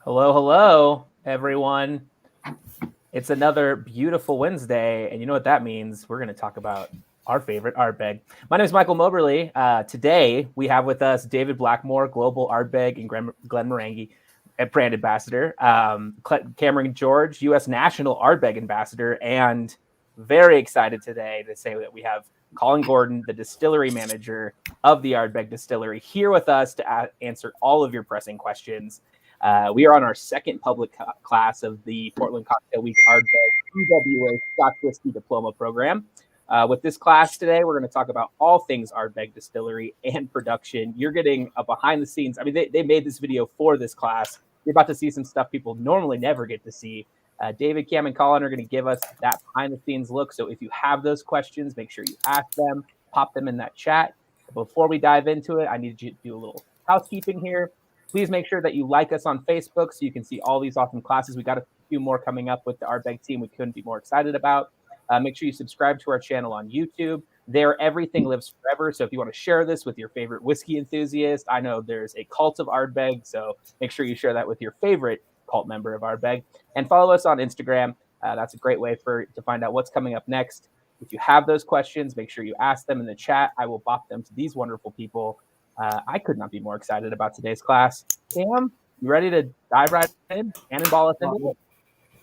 Hello, hello, everyone. It's another beautiful Wednesday, and you know what that means. We're going to talk about our favorite Ardbeg. My name is Michael Moberly. Today, we have with us David Blackmore, Global Ardbeg and Glenmorangie brand ambassador, Cameron George, U.S. National Ardbeg ambassador, and very excited today to say that we have Colin Gordon, the distillery manager of the Ardbeg Distillery, here with us to answer all of your pressing questions. We are on our second public class of the Portland Cocktail Week Ardbeg EWA Scotch Whiskey Diploma Program. With this class today, we're going to talk about all things Ardbeg distillery and production. You're getting a behind the scenes. I mean, they made this video for this class. You're about to see some stuff people normally never get to see. David, Cam, and Colin are going to give us that behind the scenes look. So if you have those questions, make sure you ask them, pop them in that chat. Before we dive into it, I need you to do a little housekeeping here. Please make sure that you like us on Facebook so you can see all these awesome classes. We got a few more coming up with the Ardbeg team we couldn't be more excited about. Make sure you subscribe to our channel on YouTube. There, everything lives forever. So if you want to share this with your favorite whiskey enthusiast, I know there's a cult of Ardbeg, so make sure you share that with your favorite cult member of Ardbeg. And follow us on Instagram. That's a great way to find out what's coming up next. If you have those questions, make sure you ask them in the chat. I will bop them to these wonderful people. I could not be more excited about today's class. Cam, you ready to dive right in? Cannonball us into it?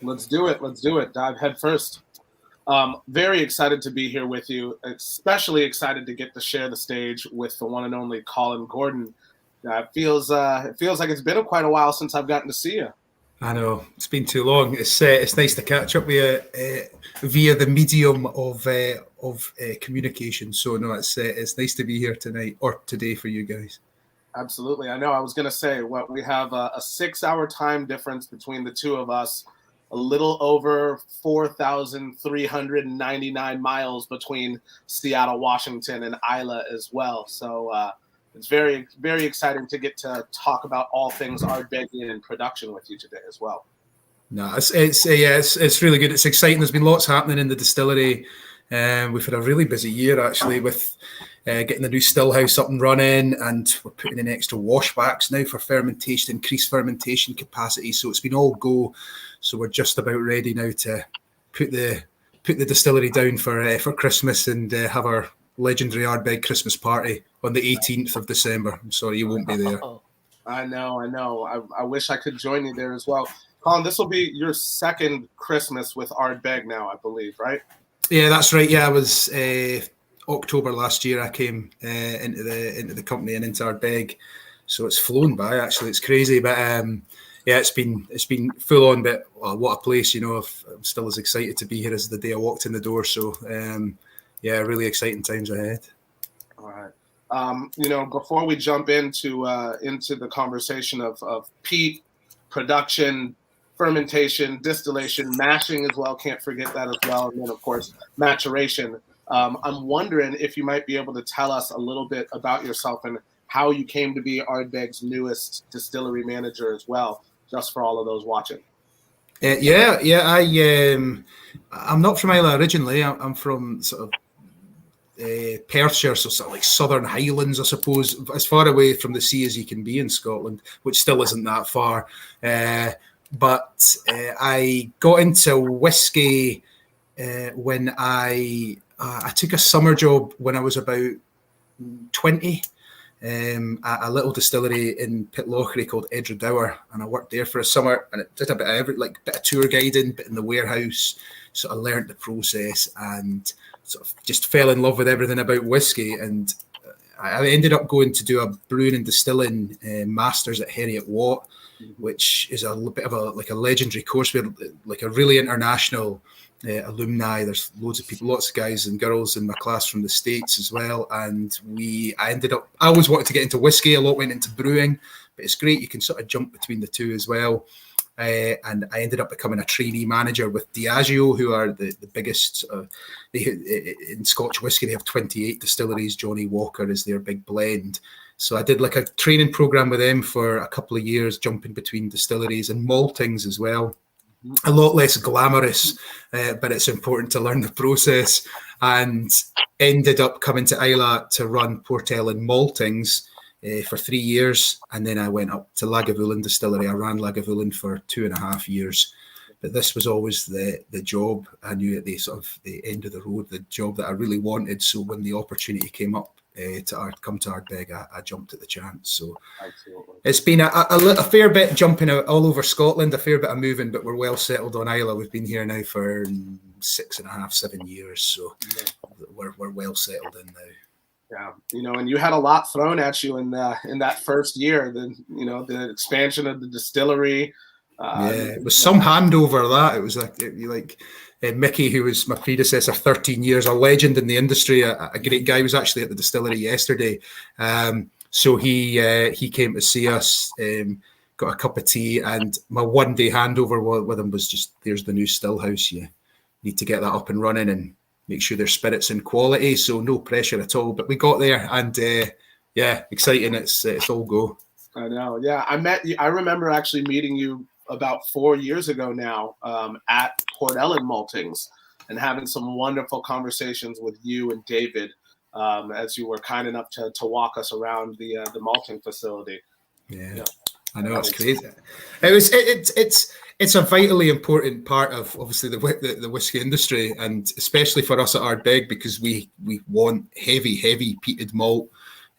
Let's do it. Let's do it. Dive head first. Very excited to be here with you. Especially excited to get to share the stage with the one and only Colin Gordon. It feels like it's been quite a while since I've gotten to see you. I know, it's been too long. It's nice to catch up with you via the medium of communication. So no, it's nice to be here tonight or today for you guys. Absolutely, I know. I was going to say, we have a 6-hour time difference between the two of us. A little over 4,399 miles between Seattle, Washington, and Isla as well. So it's very, very exciting to get to talk about all things Ardbeg and production with you today as well. No, it's really good. It's exciting. There's been lots happening in the distillery. We've had a really busy year actually with getting the new still house up and running, and we're putting in extra washbacks now for fermentation, increased fermentation capacity. So it's been all go. So we're just about ready now to put the distillery down for Christmas and have our legendary Ardbeg Christmas party on the 18th of December. I'm sorry you won't be there. I know. I wish I could join you there as well. Colin, this will be your second Christmas with Ardbeg now, I believe, right? Yeah, that's right. Yeah, I was October last year. I came into the company and into Ardbeg, so it's flown by. Actually, it's crazy, but yeah, it's been full on. But what a place! You know, I'm still as excited to be here as the day I walked in the door. So yeah, really exciting times ahead. All right. Before we jump into the conversation of peat production, fermentation, distillation, mashing as well. Can't forget that as well. And then, of course, maturation. I'm wondering if you might be able to tell us a little bit about yourself and how you came to be Ardbeg's newest distillery manager as well, just for all of those watching. I'm not from Isla originally. I'm from sort of Perthshire, so sort of like Southern Highlands, I suppose, as far away from the sea as you can be in Scotland, which still isn't that far. But I got into whiskey when I took a summer job when I was about 20 at a little distillery in Pitlochry called Edradour, and I worked there for a summer, and it did a bit of bit of tour guiding, bit in the warehouse. Sort of learned the process and sort of just fell in love with everything about whiskey. And I ended up going to do a brewing and distilling masters at Heriot Watt, which is a bit of a legendary course. We're like a really international alumni. There's loads of people, lots of guys and girls in my class from the States as well. And I always wanted to get into whiskey. A lot went into brewing, but it's great. You can sort of jump between the two as well. And I ended up becoming a trainee manager with Diageo, who are the biggest in Scotch whisky. They have 28 distilleries. Johnnie Walker is their big blend. So I did like a training program with them for a couple of years, jumping between distilleries and maltings as well. A lot less glamorous, but it's important to learn the process. And ended up coming to Isla to run Port Ellen maltings for 3 years, and then I went up to Lagavulin Distillery. I ran Lagavulin for 2.5 years. But this was always the job I knew at the sort of the end of the road, the job that I really wanted. So when the opportunity came up to come to Ardbeg, I jumped at the chance. So Absolutely. It's been a fair bit jumping out all over Scotland, a fair bit of moving, but we're well settled on Islay. We've been here now for 6.5, 7 years. So we're well settled in now. Yeah, and you had a lot thrown at you in that first year. The expansion of the distillery. It was some handover that. It was like Mickey, who was my predecessor, 13 years, a legend in the industry, a great guy, was actually at the distillery yesterday. So he came to see us, got a cup of tea, and my one-day handover with him was just, there's the new still house. You need to get that up and running and make sure their spirits in quality. So no pressure at all. But we got there, and exciting. It's all go. I know. Yeah, I remember actually meeting you about 4 years ago now at Port Ellen Maltings, and having some wonderful conversations with you and David as you were kind enough to walk us around the malting facility. Yeah. I know, it's crazy. It's a vitally important part of obviously the whiskey industry, and especially for us at Ardbeg, because we want heavy peated malt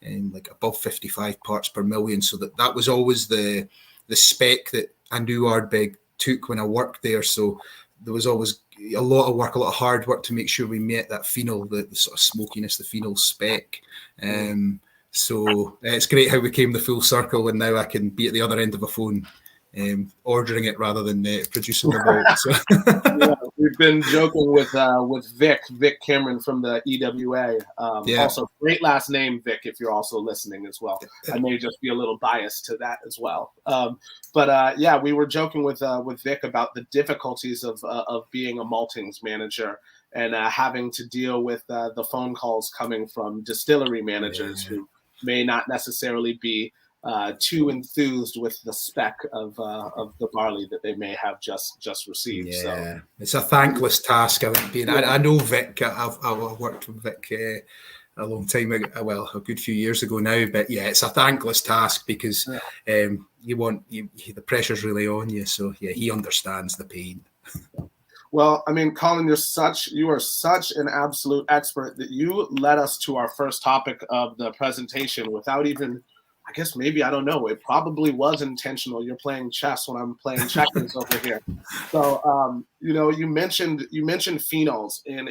and like above 55 parts per million. So that was always the spec that I knew Ardbeg took when I worked there. So there was always a lot of work, a lot of hard work to make sure we met that phenol, the sort of smokiness, the phenol spec. So it's great how we came the full circle, and now I can be at the other end of a phone ordering it rather than producing the malt. So. Yeah, we've been joking with Vic Cameron from the EWA. Also, great last name, Vic, if you're also listening as well. I may just be a little biased to that as well. But we were joking with Vic about the difficulties of being a maltings manager, and having to deal with the phone calls coming from distillery managers who may not necessarily be too enthused with the spec of the barley that they may have just received. Yeah, so it's a thankless task. I know Vic. I've worked with Vic a long time ago, well, a good few years ago now. But yeah, it's a thankless task because the pressure's really on you. So yeah, he understands the pain. Well, I mean, Colin, you are such an absolute expert that you led us to our first topic of the presentation without even, I guess maybe, I don't know, it probably was intentional. You're playing chess when I'm playing checkers over here. So, you mentioned phenols, and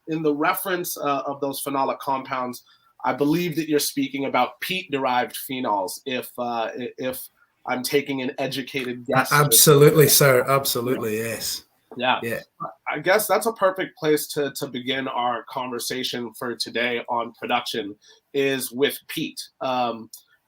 in the reference of those phenolic compounds, I believe that you're speaking about peat-derived phenols. If I'm taking an educated guess. Absolutely, sir. Absolutely, yes. Yeah. I guess that's a perfect place to begin our conversation for today on production, is with peat.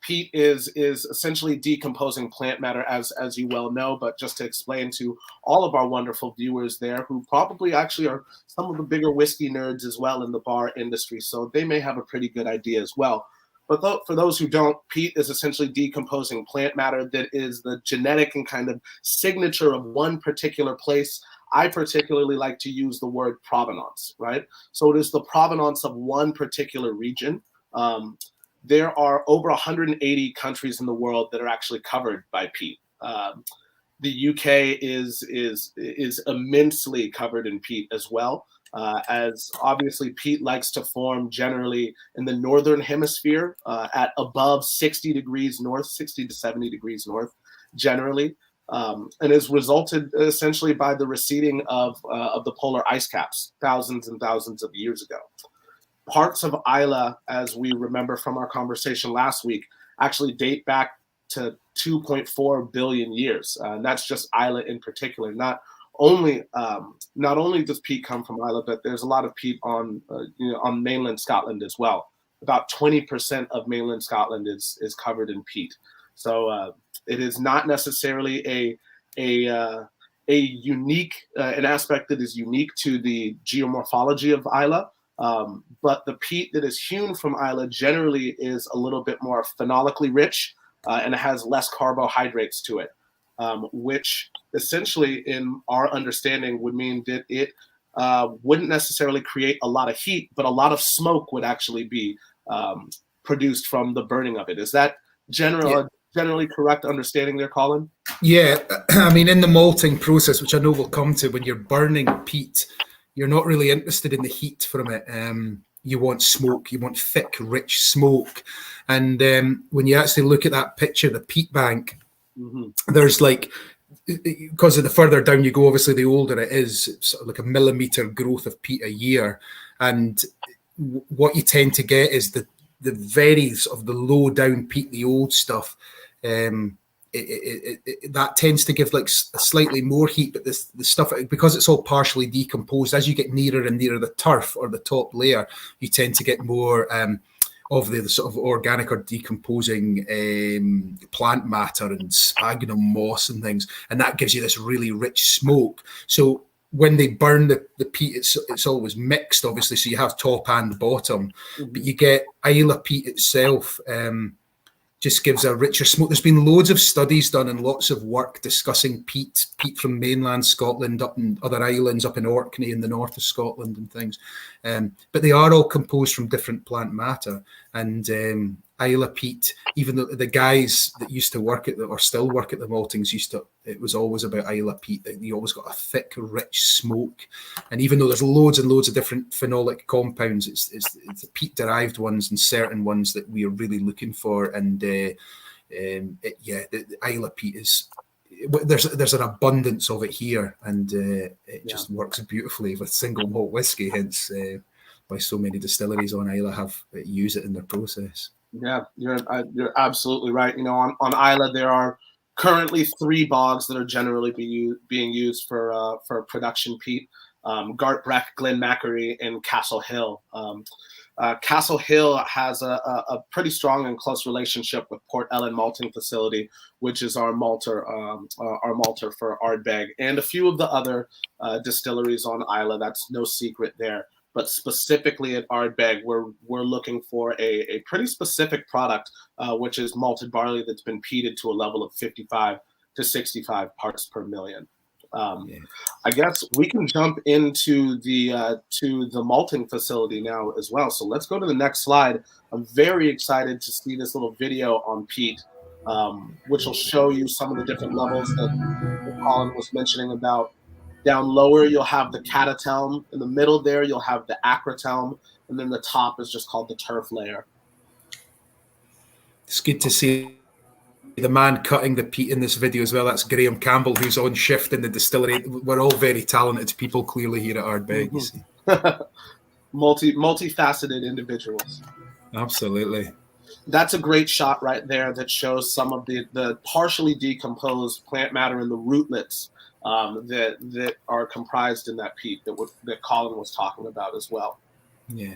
Peat is essentially decomposing plant matter, as you well know, but just to explain to all of our wonderful viewers there, who probably actually are some of the bigger whiskey nerds as well in the bar industry, so they may have a pretty good idea as well. But for those who don't, peat is essentially decomposing plant matter that is the genetic and kind of signature of one particular place. I particularly like to use the word provenance, right? So it is the provenance of one particular region. There are over 180 countries in the world that are actually covered by peat. The UK is immensely covered in peat as well, as obviously peat likes to form generally in the northern hemisphere at above 60 degrees north, 60 to 70 degrees north generally. And is resulted essentially by the receding of the polar ice caps thousands and thousands of years ago. Parts of Islay, as we remember from our conversation last week, actually date back to 2.4 billion years. And that's just Islay in particular. Not only does peat come from Islay, but there's a lot of peat on mainland Scotland as well. About 20% of mainland Scotland is covered in peat. So it is not necessarily a unique an aspect that is unique to the geomorphology of Islay. But the peat that is hewn from Islay generally is a little bit more phenolically rich, and it has less carbohydrates to it, which essentially in our understanding would mean that it wouldn't necessarily create a lot of heat, but a lot of smoke would actually be produced from the burning of it. Is that generally correct understanding there, Colin? Yeah, I mean, in the malting process, which I know we'll come to, when you're burning peat, you're not really interested in the heat from it. You want smoke, you want thick, rich smoke. And when you actually look at that picture, the peat bank, there's like, because of the further down you go, obviously the older it is, it's sort of like a millimeter growth of peat a year. And what you tend to get is the very sort of the low down peat, the old stuff, that tends to give like slightly more heat, but the stuff, because it's all partially decomposed, as you get nearer and nearer the turf or the top layer, you tend to get more of the sort of organic or decomposing plant matter and sphagnum moss and things, and that gives you this really rich smoke. So when they burn the peat, it's always mixed, obviously, so you have top and bottom, but you get Islay peat itself. Just gives a richer smoke. There's been loads of studies done and lots of work discussing peat from mainland Scotland, up in other islands, up in Orkney in the north of Scotland and things. But they are all composed from different plant matter. And Islay peat, even the guys that used to work at or still work at the maltings it was always about Islay peat. You always got a thick, rich smoke. And even though there's loads and loads of different phenolic compounds, it's the peat-derived ones and certain ones that we are really looking for. And the Islay peat is, there's an abundance of it here, and it just works beautifully with single malt whiskey. Hence, why so many distilleries on Islay use it in their process. Yeah, you're absolutely right. You know, on Islay there are currently 3 bogs that are generally being used for production peat: Gartbreck, Glenmackery, and Castle Hill. Castle Hill has a pretty strong and close relationship with Port Ellen Malting Facility, which is our malter for Ardbeg, and a few of the other distilleries on Islay. That's no secret there. But specifically at Ardbeg, we're looking for a pretty specific product, which is malted barley that's been peated to a level of 55 to 65 parts per million. I guess we can jump into the malting facility now as well. So let's go to the next slide. I'm very excited to see this little video on peat, which will show you some of the different levels that Colin was mentioning about. Down lower, you'll have the catatelm. In the middle there, you'll have the acrotelm. And then the top is just called the turf layer. It's good to see the man cutting the peat in this video as well. That's Graham Campbell, who's on shift in the distillery. We're all very talented people, clearly, here at Ardbeg. You see. Multifaceted individuals. Absolutely. That's a great shot right there that shows some of the partially decomposed plant matter in the rootlets that are comprised in that peat that Colin was talking about as well. Yeah.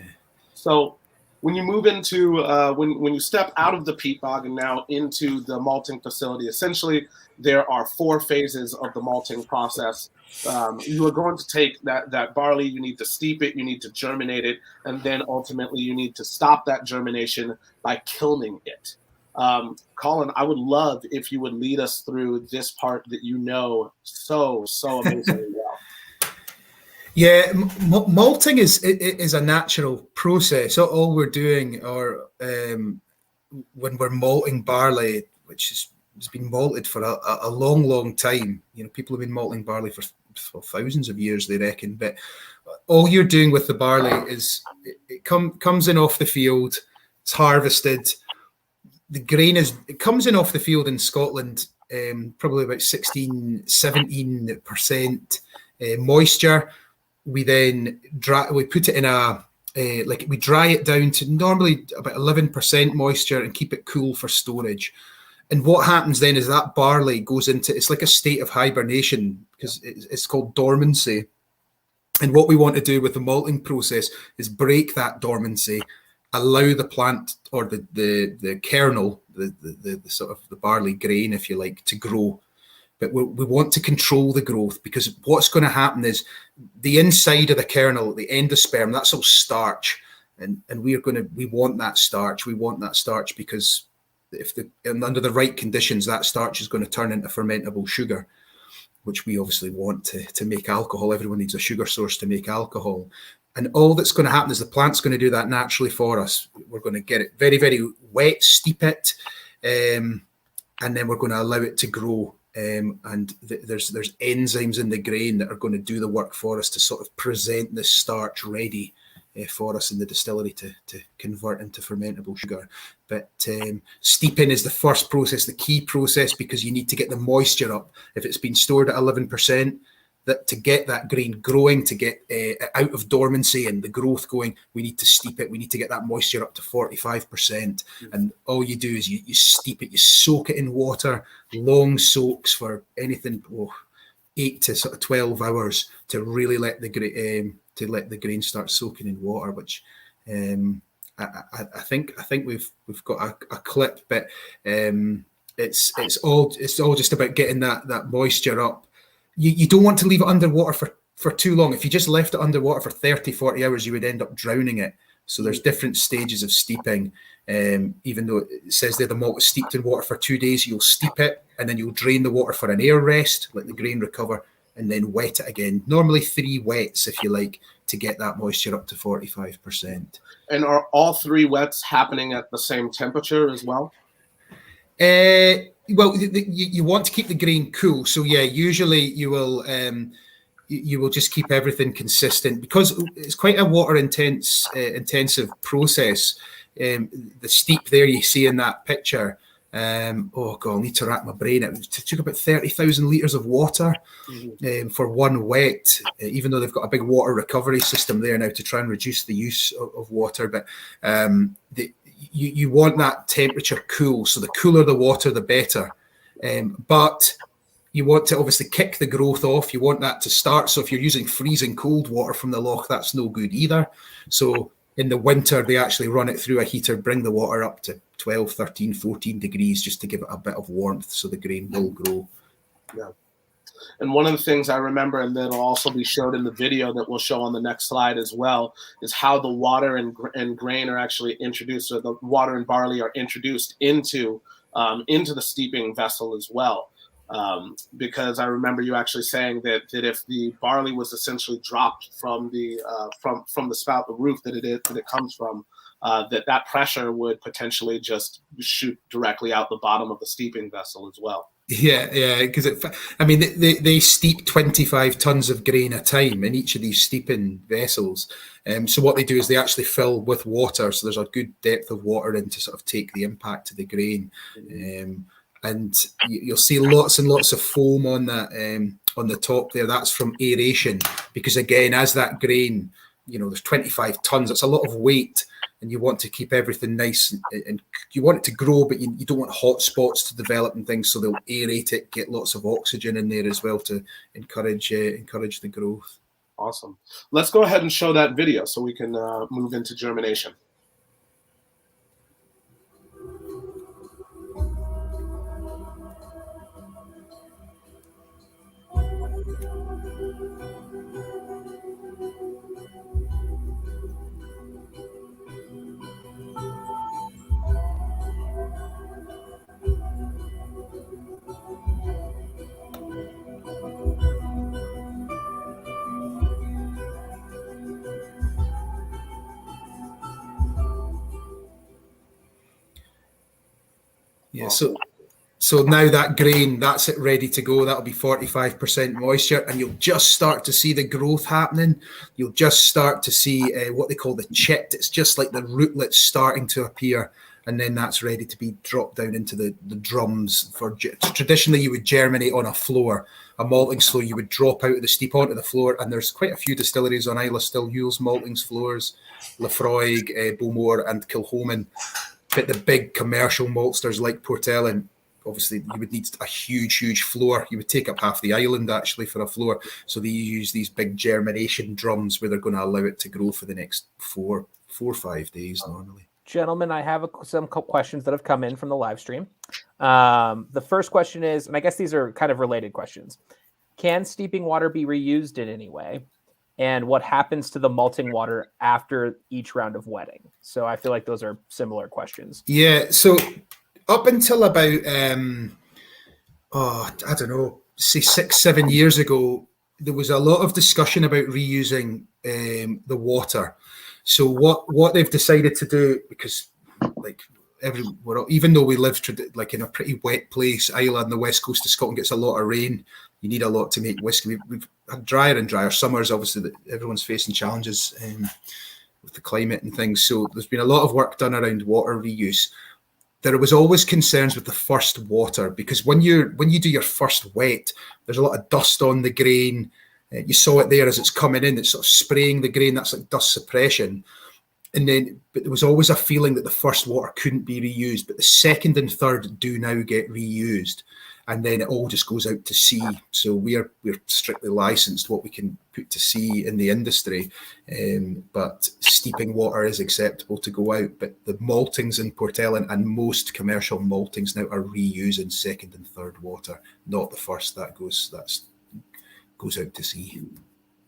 So when you move into when you step out of the peat bog and now into the malting facility, essentially there are 4 phases of the malting process. You are going to take that barley, you need to steep it, you need to germinate it, and then ultimately you need to stop that germination by kilning it. Colin, I would love if you would lead us through this part that you know so amazingly well. Yeah, malting is a natural process. All we're doing, or when we're malting barley, which has been malted for a long time. You know, people have been malting barley for thousands of years, they reckon. But all you're doing with the barley is it comes in off the field, it's harvested. The grain it comes in off the field in Scotland, probably about 16-17% moisture. We then put it in we dry it down to normally about 11% moisture and keep it cool for storage. And what happens then is that barley goes it's like a state of hibernation, because it's called dormancy. And what we want to do with the malting process is break that dormancy, allow the plant or the kernel, the sort of the barley grain, if you like, to grow. But we want to control the growth, because what's going to happen is the inside of the kernel, the endosperm, that's all starch, and we want that starch. We want that starch because under the right conditions, that starch is going to turn into fermentable sugar, which we obviously want to make alcohol. Everyone needs a sugar source to make alcohol. And all that's going to happen is the plant's going to do that naturally for us. We're going to get it very, very wet, steep it, and then we're going to allow it to grow. And there's enzymes in the grain that are going to do the work for us to sort of present the starch ready for us in the distillery to convert into fermentable sugar. But steeping is the first process, the key process, because you need to get the moisture up. If it's been stored at 11%, that to get that grain growing, to get out of dormancy and the growth going, we need to steep it. We need to get that moisture up to 45%. And all you do is you steep it, you soak it in water, long soaks for anything 8 to sort of 12 hours to really let the grain start soaking in water. Which I think we've got a clip, but it's all just about getting that moisture up. You don't want to leave it underwater for too long. If you just left it underwater for 30, 40 hours, you would end up drowning it. So there's different stages of steeping. Even though it says there the malt is steeped in water for 2 days, you'll steep it and then you'll drain the water for an air rest, let the grain recover, and then wet it again. Normally 3 wets, if you like, to get that moisture up to 45%. And are all 3 wets happening at the same temperature as well? Well, you want to keep the grain cool. So yeah, usually you will just keep everything consistent because it's quite a water intensive process. The steep there you see in that picture. Oh God, I need to rack my brain. It took about 30,000 litres of water for one wet, even though they've got a big water recovery system there now to try and reduce the use of water. But you want that temperature cool. So the cooler the water, the better. But you want to obviously kick the growth off. You want that to start. So if you're using freezing cold water from the loch, that's no good either. So in the winter, they actually run it through a heater, bring the water up to 12, 13, 14 degrees just to give it a bit of warmth so the grain will grow. Yeah. And one of the things I remember, and that'll also be showed in the video that we'll show on the next slide as well, is how the water and grain are actually introduced, or the water and barley are introduced into the steeping vessel as well. Because I remember you actually saying that if the barley was essentially dropped from the spout, the roof that it comes from, that pressure would potentially just shoot directly out the bottom of the steeping vessel as well. Yeah, because they steep 25 tons of grain a time in each of these steeping vessels. So what they do is they actually fill with water, so there's a good depth of water in to sort of take the impact of the grain. And you'll see lots and lots of foam on that on the top there. That's from aeration, because again, as that grain, there's 25 tons. It's a lot of weight. And you want to keep everything nice, and you want it to grow, but you don't want hot spots to develop and things. So they'll aerate it, get lots of oxygen in there as well to encourage the growth. Awesome. Let's go ahead and show that video so we can move into germination. Yeah, so now that grain, that's it ready to go. That'll be 45% moisture, and you'll just start to see the growth happening. You'll just start to see what they call the chit. It's just like the rootlets starting to appear, and then that's ready to be dropped down into the drums. Traditionally, you would germinate on a floor, a malting floor. You would drop out of the steep onto the floor, and there's quite a few distilleries on Islay still use maltings floors, Lafroig, Bowmore, and Kilchoman. But the big commercial maltsters like Portellen, obviously you would need a huge floor. You would take up half the island actually for a floor. So they use these big germination drums where they're going to allow it to grow for the next four or 5 days normally. Gentlemen, I have some questions that have come in from the live stream. The first question is, and I guess these are kind of related questions. Can steeping water be reused in any way? And what happens to the malting water after each round of wetting? So I feel like those are similar questions. Yeah. So up until about, I don't know, say 6-7 years ago, there was a lot of discussion about reusing the water. So what they've decided to do, because like even though we live like in a pretty wet place, Islay on the west coast of Scotland gets a lot of rain. You need a lot to make whiskey. We've had drier and drier summers, obviously, that everyone's facing challenges with the climate and things. So there's been a lot of work done around water reuse. There was always concerns with the first water, because when you do your first wet, there's a lot of dust on the grain. You saw it there as it's coming in, it's sort of spraying the grain. That's like dust suppression. But there was always a feeling that the first water couldn't be reused, but the second and third do now get reused, and then it all just goes out to sea. So we're strictly licensed what we can put to sea in the industry, but steeping water is acceptable to go out. But the maltings in Port Ellen and most commercial maltings now are reusing second and third water, not the first. That goes out to sea.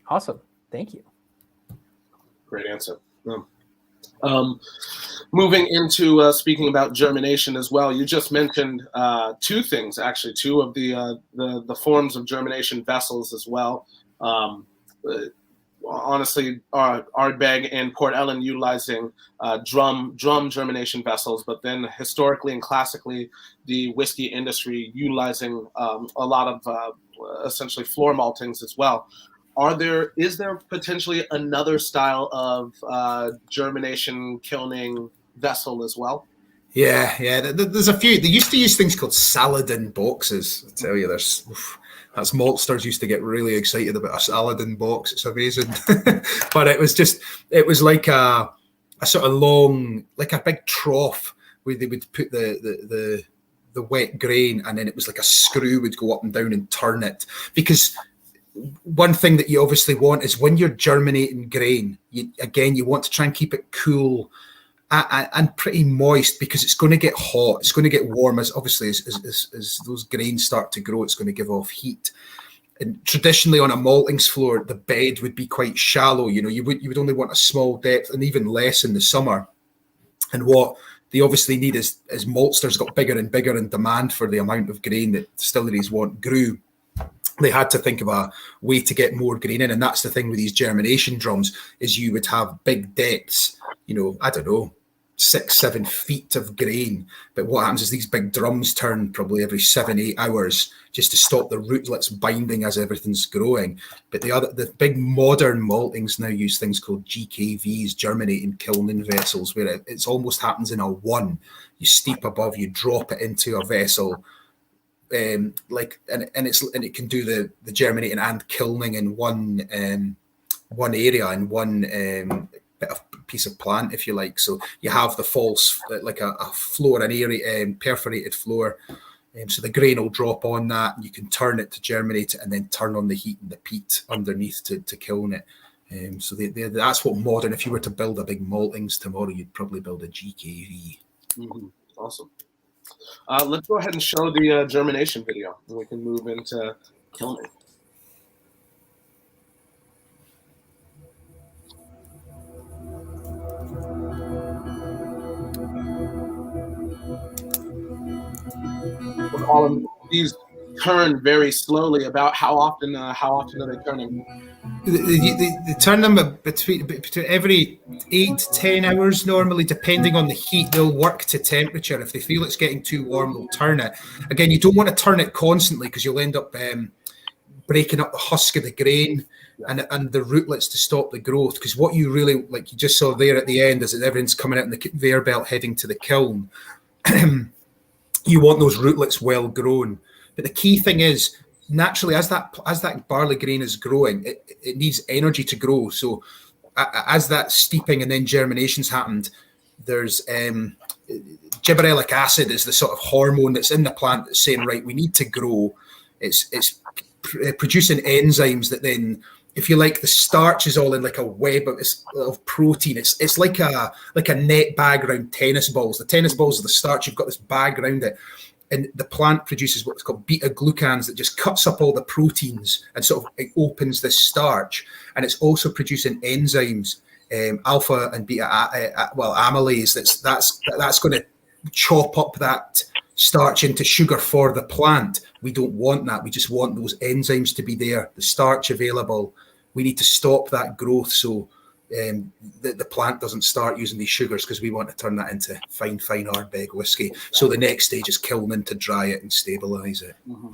Awesome, thank you. Great answer. Moving into speaking about germination as well, you just mentioned two things, actually, two of the forms of germination vessels as well. Honestly, Ardbeg and Port Ellen utilizing drum germination vessels, but then historically and classically, the whiskey industry utilizing a lot of essentially floor maltings as well. Is there potentially another style of germination kilning vessel as well? Yeah. There's a few. They used to use things called Saladin boxes. I tell you, that's maltsters used to get really excited about a Saladin box. It's amazing. But it was like a sort of long, like a big trough where they would put the wet grain, and then it was like a screw would go up and down and turn it. Because one thing that you obviously want is when you're germinating grain, you want to try and keep it cool and pretty moist, because it's going to get hot, it's going to get warm as those grains start to grow. It's going to give off heat. And traditionally on a maltings floor, the bed would be quite shallow. You would only want a small depth, and even less in the summer. And what they obviously need is maltsters got bigger and bigger, and demand for the amount of grain that distilleries want grew. They had to think of a way to get more grain in. And that's the thing with these germination drums, is you would have big depths, I don't know, 6-7 feet of grain. But what happens is these big drums turn probably every 7-8 hours just to stop the rootlets binding as everything's growing. But the big modern maltings now use things called GKVs, germinating kilning vessels, where it almost happens in a one. You steep above, you drop it into a vessel, and it can do the germinating and kilning in one area, in one bit of piece of plant, if you like. So you have the false, like a floor, an area, perforated floor. So the grain will drop on that, and you can turn it to germinate it, and then turn on the heat and the peat underneath to kiln it. So that's what modern. If you were to build a big maltings tomorrow, you'd probably build a GKV. Mm-hmm. Awesome. Let's go ahead and show the germination video, and we can move into kilning. Colin, these turn very slowly. About how often are they turning? They turn them between every 8 to 10 hours normally, depending on the heat. They'll work to temperature. If they feel it's getting too warm, they'll turn it. Again, you don't want to turn it constantly, because you'll end up breaking up the husk of the grain and the rootlets to stop the growth. Because what you really, like you just saw there at the end, is that everything's coming out in the conveyor belt heading to the kiln. You want those rootlets well grown. But the key thing is, naturally, as that barley grain is growing, it needs energy to grow. So as that steeping and then germination's happened, there's gibberellic acid is the sort of hormone that's in the plant that's saying, right, we need to grow. It's producing enzymes that then, if you like, the starch is all in like a web of protein. It's like a net bag around tennis balls. The tennis balls are the starch. You've got this bag around it. And the plant produces what's called beta-glucans that just cuts up all the proteins and sort of it opens this starch. And it's also producing enzymes, alpha and beta, amylase. That's going to chop up that starch into sugar for the plant. We don't want that. We just want those enzymes to be there, the starch available. We need to stop that growth so the plant doesn't start using these sugars, because we want to turn that into fine Ardbeg whiskey. So the next stage is kilning to dry it and stabilize it. Mm-hmm.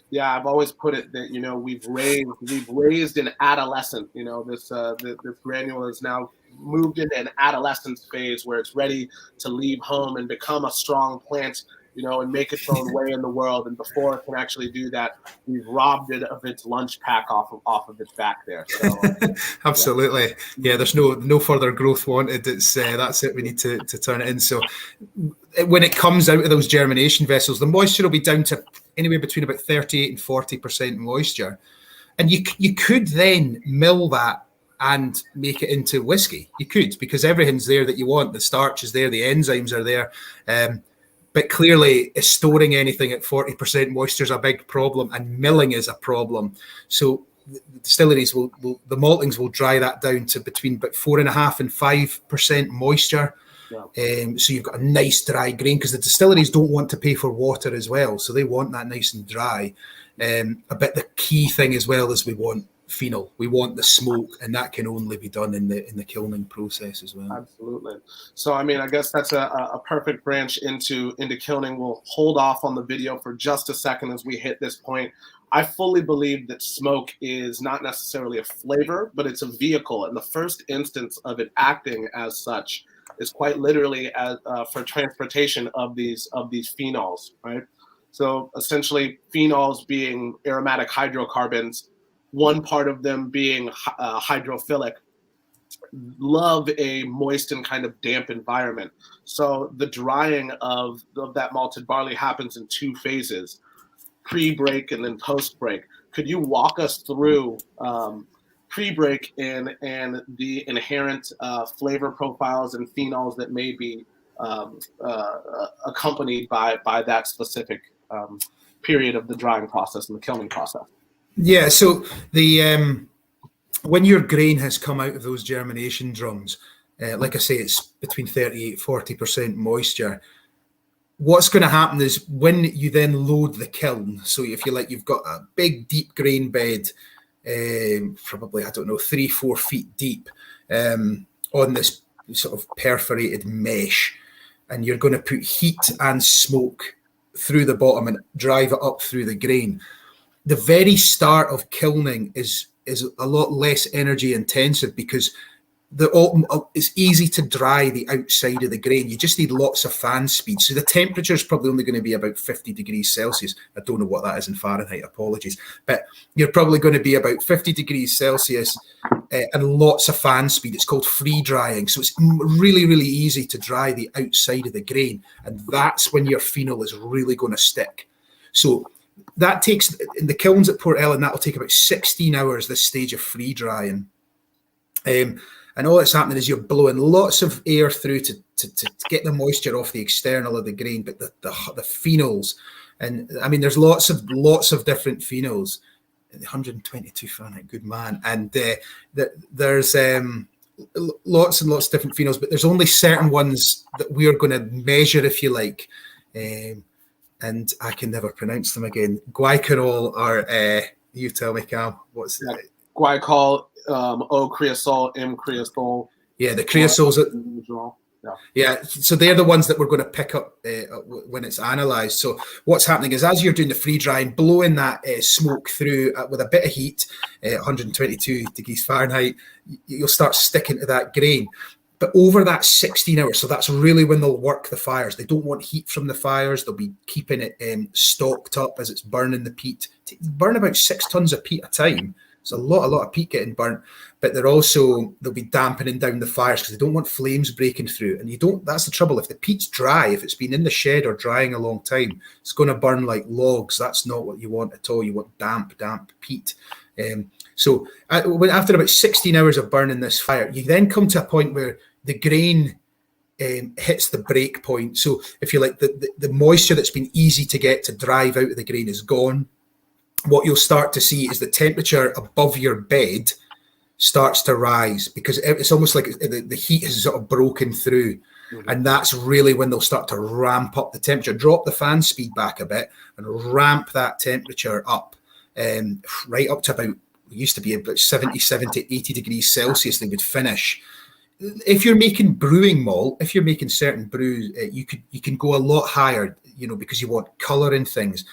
Yeah, I've always put it that, we've raised an adolescent. This granule is now moved into an adolescence phase where it's ready to leave home and become a strong plant, and make its own way in the world. And before it can actually do that, we've robbed it of its lunch pack off of its back there. So, absolutely. Yeah, there's no further growth wanted. It's that's it. We need to turn it in. So when it comes out of those germination vessels, the moisture will be down to anywhere between about 38 and 40% moisture. And you could then mill that and make it into whiskey. You could, because everything's there that you want. The starch is there, the enzymes are there. But clearly, storing anything at 40% moisture is a big problem, and milling is a problem. So the distilleries the maltings will dry that down to between about 4.5% and 5% moisture. Yeah. So you've got a nice dry grain, because the distilleries don't want to pay for water as well. So they want that nice and dry. But the key thing as well is we want phenol. We want the smoke, and that can only be done in the kilning process as well. Absolutely. So I guess that's a perfect branch into kilning. We'll hold off on the video for just a second as we hit this point. I fully believe that smoke is not necessarily a flavor, but it's a vehicle, and the first instance of it acting as such is quite literally as for transportation of these phenols, right? So essentially, phenols being aromatic hydrocarbons, one part of them being hydrophilic, love a moist and kind of damp environment. So the drying of that malted barley happens in two phases, pre-break and then post-break. Could you walk us through pre-break and the inherent flavor profiles and phenols that may be accompanied by that specific period of the drying process and the kilning process? Yeah, so the when your grain has come out of those germination drums, like I say, it's between 38 40% moisture. What's going to happen is when you then load the kiln, so if you like, you've got a big deep grain bed, probably 3-4 feet deep, on this sort of perforated mesh, and you're going to put heat and smoke through the bottom and drive it up through the grain. The very start of kilning is a lot less energy intensive, because it's easy to dry the outside of the grain. You just need lots of fan speed. So the temperature is probably only going to be about 50 degrees Celsius. I don't know what that is in Fahrenheit, apologies. But you're probably going to be about 50 degrees Celsius and lots of fan speed. It's called free drying. So it's really, really easy to dry the outside of the grain. And that's when your phenol is really going to stick. So that takes, in the kilns at Port Ellen, that will take about 16 hours, this stage of free drying. And all that's happening is you're blowing lots of air through to get the moisture off the external of the grain, but the phenols, and there's lots of different phenols. 122 Fahrenheit, good man. And there's lots and lots of different phenols, but there's only certain ones that we are going to measure, if you like. And I can never pronounce them again. Glycerol, or you tell me, Cam, what's that? Glycol, O creosol, M creosol. Yeah, the creosols. Yeah, so they're the ones that we're going to pick up when it's analysed. So what's happening is, as you're doing the free drying, blowing that smoke through with a bit of heat, 122 degrees Fahrenheit, you'll start sticking to that grain. But over that 16 hours, so that's really when they'll work the fires. They don't want heat from the fires. They'll be keeping it stocked up as it's burning the peat. Burn about 6 tons of peat a time. It's a lot of peat getting burnt, but they'll be dampening down the fires because they don't want flames breaking through. And that's the trouble. If the peat's dry, if it's been in the shed or drying a long time, it's going to burn like logs. That's not what you want at all. You want damp peat. So after about 16 hours of burning this fire, you then come to a point where the grain hits the break point. So if you like, the moisture that's been easy to get to drive out of the grain is gone. What you'll start to see is the temperature above your bed starts to rise, because it's almost like the heat has sort of broken through. And that's really when they'll start to ramp up the temperature, drop the fan speed back a bit and ramp that temperature up, right up to about, it used to be about 77 to 80 degrees Celsius they would finish. If you're making brewing malt, if you're making certain brews, you can go a lot higher, because you want colour in things,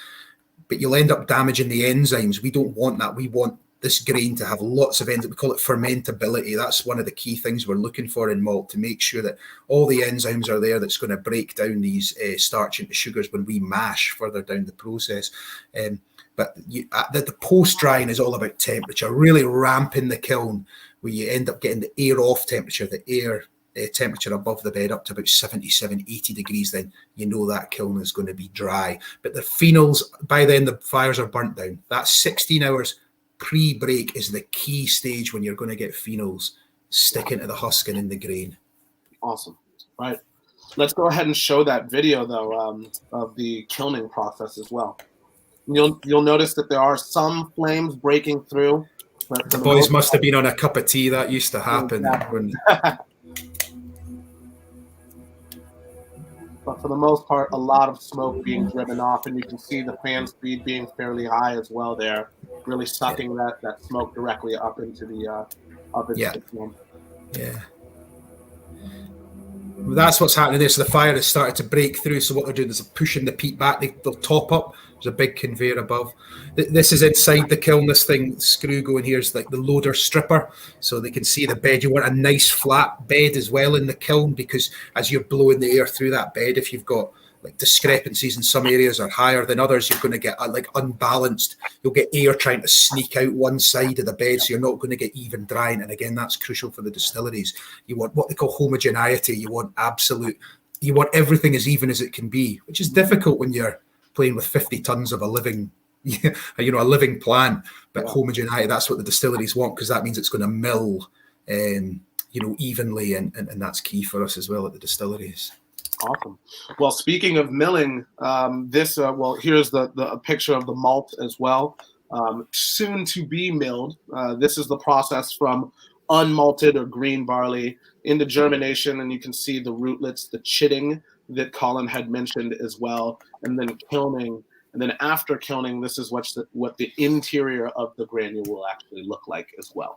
but you'll end up damaging the enzymes. We don't want that. We want this grain to have lots of enzymes. We call it fermentability. That's one of the key things we're looking for in malt, to make sure that all the enzymes are there that's going to break down these starch into sugars when we mash further down the process. But the post-drying is all about temperature, really ramping the kiln, where you end up getting the air off temperature, the air temperature above the bed up to about 77, 80 degrees. Then that kiln is going to be dry. But the phenols, by then the fires are burnt down. That 16 hours pre-break is the key stage when you're going to get phenols sticking to the husk and in the grain. Awesome. Right. Let's go ahead and show that video, though, of the kilning process as well. You'll notice that there are some flames breaking through. The boys must have been on a cup of tea. That used to happen. Exactly. But for the most part, a lot of smoke being driven off, and you can see the fan speed being fairly high as well there, really sucking that smoke directly up into the kiln. Yeah. Well, that's what's happening there. So the fire has started to break through. So what they're doing is pushing the peat back. They'll top up. There's a big conveyor above. This is inside the kiln. This screw going here is like the loader stripper. So they can see the bed. You want a nice flat bed as well in the kiln, because as you're blowing the air through that bed, if you've got like discrepancies in some areas are higher than others, you're going to get like unbalanced. You'll get air trying to sneak out one side of the bed, so you're not going to get even drying. And again, that's crucial for the distilleries. You want what they call homogeneity. You want everything as even as it can be, which is difficult when you're playing with 50 tons of a living plant. But homogeneity, that's what the distilleries want, because that means it's going to mill evenly, and that's key for us as well at the distilleries. Awesome. Well, speaking of milling, here's the picture of the malt as well, soon to be milled. This is the process from unmalted or green barley into germination, and you can see the rootlets, the chitting that Colin had mentioned as well, and then kilning. And then after kilning, this is what the interior of the granule will actually look like as well.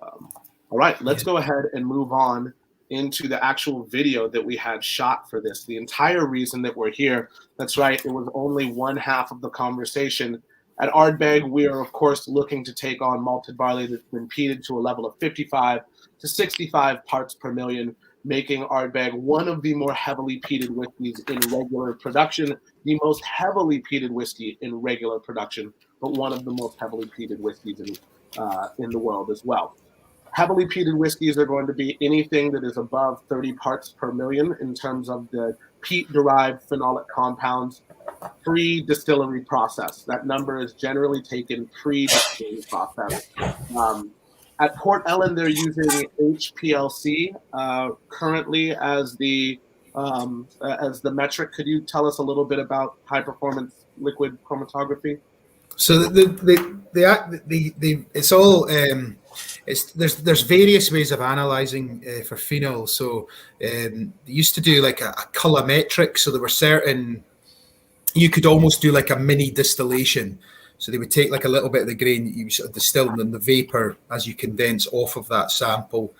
All right, let's go ahead and move on into the actual video that we had shot for this. The entire reason that we're here, that's right, it was only one half of the conversation. At Ardbeg, we are, of course, looking to take on malted barley that's been peated to a level of 55 to 65 parts per million, making Ardbeg one of the more heavily peated whiskeys in regular production, the most heavily peated whiskey in regular production, but one of the most heavily peated whiskeys in the world as well. Heavily peated whiskeys are going to be anything that is above 30 parts per million in terms of the peat-derived phenolic compounds pre-distillery process. That number is generally taken pre-distillery process. At Port Ellen, they're using HPLC currently as the metric. Could you tell us a little bit about high-performance liquid chromatography? So it's all there's various ways of analyzing for phenol. So they used to do like a colorimetric. So there were certain, you could almost do like a mini distillation. So they would take like a little bit of the grain, you sort of distill, and then the vapor as you condense off of that sample,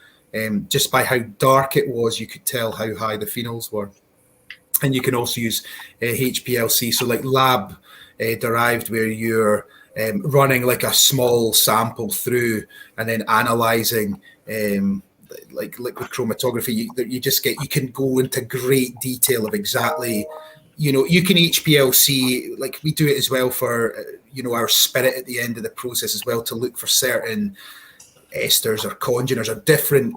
just by how dark it was, you could tell how high the phenols were. And you can also use HPLC, so like lab derived, where you're running like a small sample through and then analyzing like liquid chromatography. You can go into great detail of exactly, you can HPLC, like we do it as well for, our spirit at the end of the process as well, to look for certain esters or congeners or different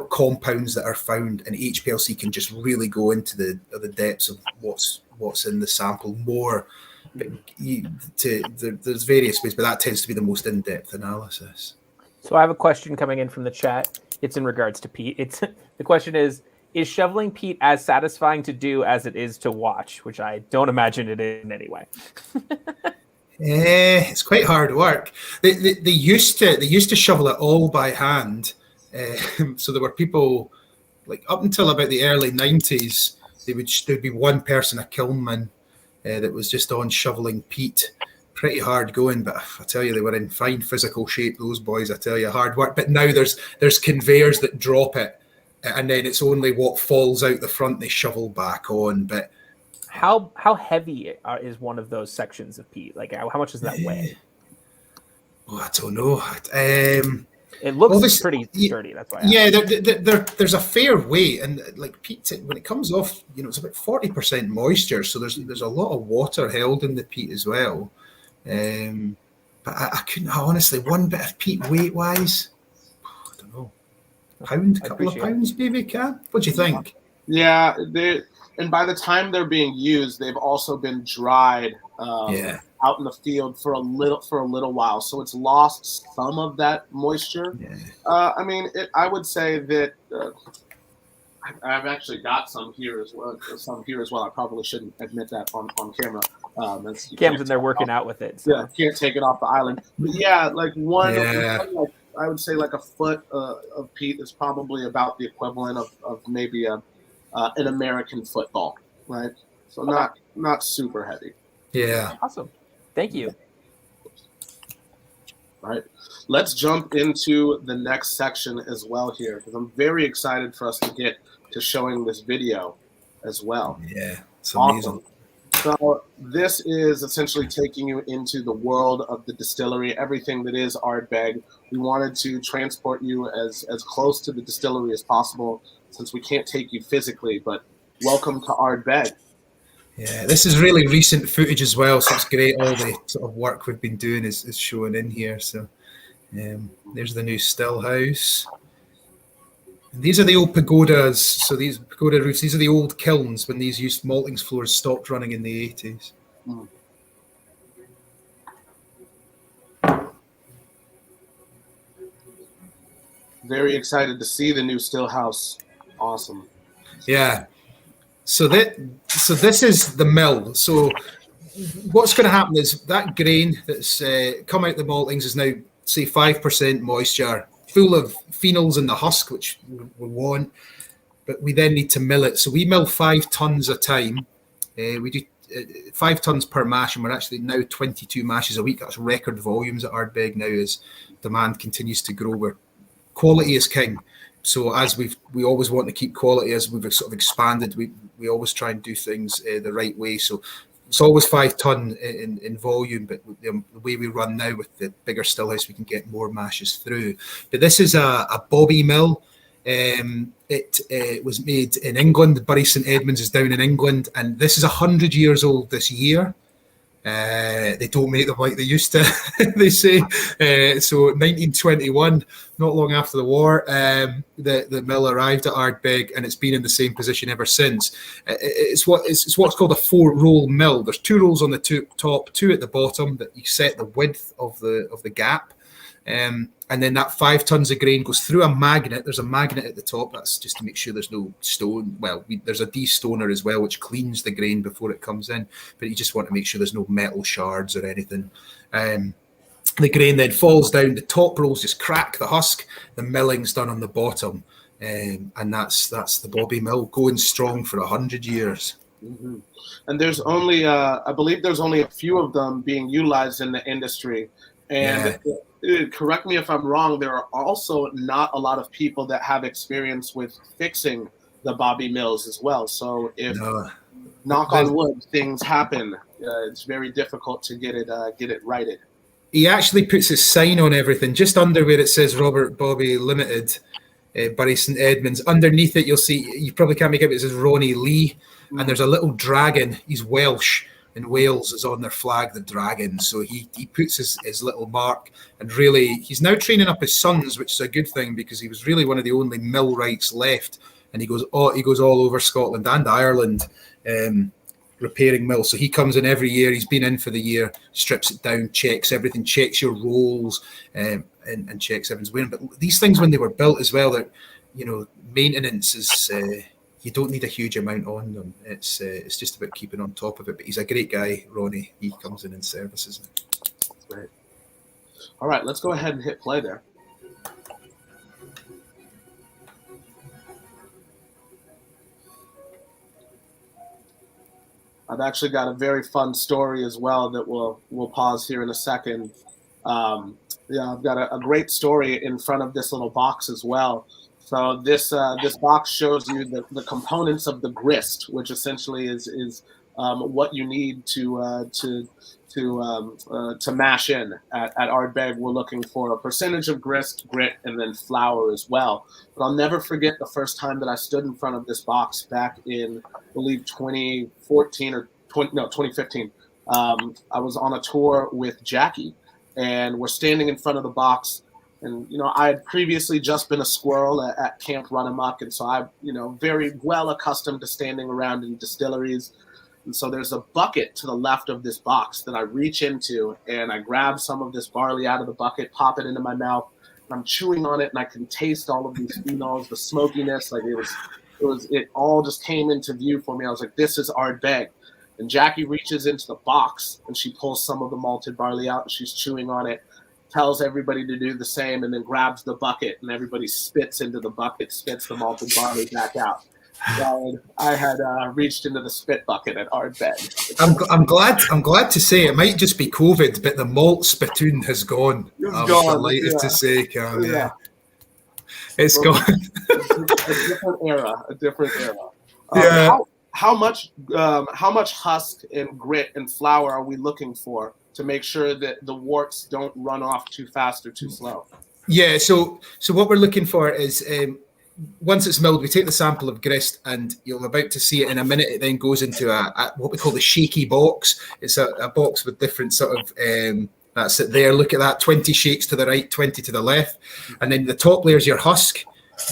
compounds that are found, and HPLC can just really go into the depths of what's in the sample more. But there's various ways, but that tends to be the most in-depth analysis. So I have a question coming in from the chat. It's in regards to peat. The question is shoveling peat as satisfying to do as it is to watch? Which I don't imagine it is in any way. It's quite hard work. They used to shovel it all by hand. So there were people like up until about the early 90s, there'd be one person, a kilnman, that was just on shoveling peat. Pretty hard going, but I tell you, they were in fine physical shape, those boys. I tell you, hard work. But now there's conveyors that drop it, and then it's only what falls out the front they shovel back on. But how heavy is one of those sections of peat? Like how much does that weigh? Oh, I don't know. It looks pretty sturdy. That's why. There's a fair weight, and like peat, when it comes off, it's about 40% moisture, so there's a lot of water held in the peat as well. But I couldn't honestly, one bit of peat weight wise, I don't know, couple of pounds maybe. What do you think? Yeah, and by the time they're being used, they've also been dried out in the field for a little while, so it's lost some of that moisture. I mean, I would say that I've actually got some here as well. I probably shouldn't admit that on camera. Cam's in there working out with it. So. Yeah, can't take it off the island. But yeah, like I would say like a foot of peat is probably about the equivalent of maybe an American football, right? So not super heavy. Yeah. Awesome. Thank you. All right. Let's jump into the next section as well here, because I'm very excited for us to get to showing this video as well. Yeah, it's amazing. Awesome. So this is essentially taking you into the world of the distillery, everything that is Ardbeg. We wanted to transport you as close to the distillery as possible, since we can't take you physically, but welcome to Ardbeg. Yeah, this is really recent footage as well, so it's great. All the sort of work we've been doing is showing in here. So there's the new still house. And these are the old pagodas. So these pagoda roofs, these are the old kilns when these used malting floors stopped running in the 80s. Very excited to see the new still house. Awesome. Yeah. So this is the mill. So what's going to happen is that grain that's come out the maltings is now, say, 5% moisture, full of phenols in the husk, which we want, but we then need to mill it. So we mill 5 tons a time. We do 5 tons per mash, and we're actually now 22 mashes a week. That's record volumes at Ardbeg now as demand continues to grow, where quality is king. So as we always want to keep quality, as we've sort of expanded, we always try and do things the right way. So it's always 5 ton in volume, but the way we run now with the bigger stillhouse, we can get more mashes through. But this is a bobby mill. It was made in England. Bury St Edmunds is down in England, and this is 100 years old this year. They don't make them like they used to, they say. So 1921, not long after the war, the mill arrived at Ardbeg, and it's been in the same position ever since. It's what's called a 4-roll mill. There's 2 rolls on the top, 2 at the bottom that you set the width of the gap. And then that 5 tons of grain goes through a magnet. There's a magnet at the top. That's just to make sure there's no stone. Well, there's a destoner as well, which cleans the grain before it comes in. But you just want to make sure there's no metal shards or anything. The grain then falls down. The top rolls just crack the husk. The milling's done on the bottom. And that's the bobby mill going strong for 100 years. Mm-hmm. And there's only, I believe there's only a few of them being utilized in the industry. And correct me if I'm wrong, there are also not a lot of people that have experience with fixing the bobby mills as well. So if, knock on wood, things happen, it's very difficult to get it righted. He actually puts his sign on everything, just under where it says Robert Bobby Limited, Bury St Edmunds. Underneath it, you'll see, you probably can't make out, it says Ronnie Lee, and there's a little dragon. He's Welsh. In Wales is on their flag, the dragon. So he puts his little mark, and really he's now training up his sons, which is a good thing because he was really one of the only millwrights left, and he goes all over Scotland and Ireland repairing mills. So he comes in every year. He's been in for the year, strips it down, checks everything, checks your rolls, and checks everything's wearing. But these things, when they were built as well, that maintenance is. You don't need a huge amount on them. It's just about keeping on top of it. But he's a great guy, Ronnie. He comes in and services it. That's great. All right, let's go ahead and hit play there. I've actually got a very fun story as well that we'll pause here in a second. Yeah, I've got a great story in front of this little box as well. So this box shows you the components of the grist, which essentially is what you need to mash in. At Ardbeg, we're looking for a percentage of grist, grit, and then flour as well. But I'll never forget the first time that I stood in front of this box back in, I believe, 2014 or 2015. I was on a tour with Jackie, and we're standing in front of the box. And, I had previously just been a squirrel at Camp Run Amok. And so I'm, very well accustomed to standing around in distilleries. And so there's a bucket to the left of this box that I reach into, and I grab some of this barley out of the bucket, pop it into my mouth, and I'm chewing on it, and I can taste all of these phenols, the smokiness. Like it all just came into view for me. I was like, this is Ardbeg. And Jackie reaches into the box, and she pulls some of the malted barley out, and she's chewing on it, tells everybody to do the same, and then grabs the bucket, and everybody spits into the bucket, spits the malted barley back out. So I had reached into the spit bucket at Ardbeg. I'm glad to say it might just be COVID, but the malt spittoon has gone. I'm delighted to say, Cam. Yeah. It's gone. A different era. Yeah. How much husk and grit and flour are we looking for to make sure that the worts don't run off too fast or too slow? Yeah. So what we're looking for is. Once it's milled, we take the sample of grist, and you're about to see it in a minute. It then goes into a what we call the Shaky Box. It's a box with different sort of, that's it there. Look at that, 20 shakes to the right, 20 to the left. And then the top layer is your husk,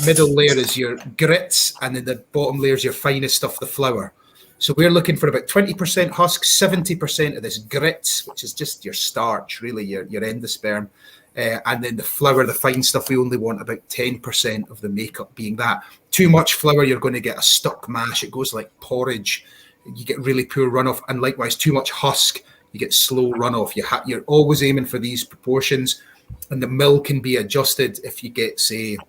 middle layer is your grits, and then the bottom layer is your finest stuff, the flour. So we're looking for about 20% husk, 70% of this grits, which is just your starch, really, your endosperm. And then the flour, the fine stuff, we only want about 10% of the makeup being that. Too much flour, you're going to get a stuck mash. It goes like porridge. You get really poor runoff. And likewise, too much husk, you get slow runoff. You're always aiming for these proportions. And the mill can be adjusted if you get, say,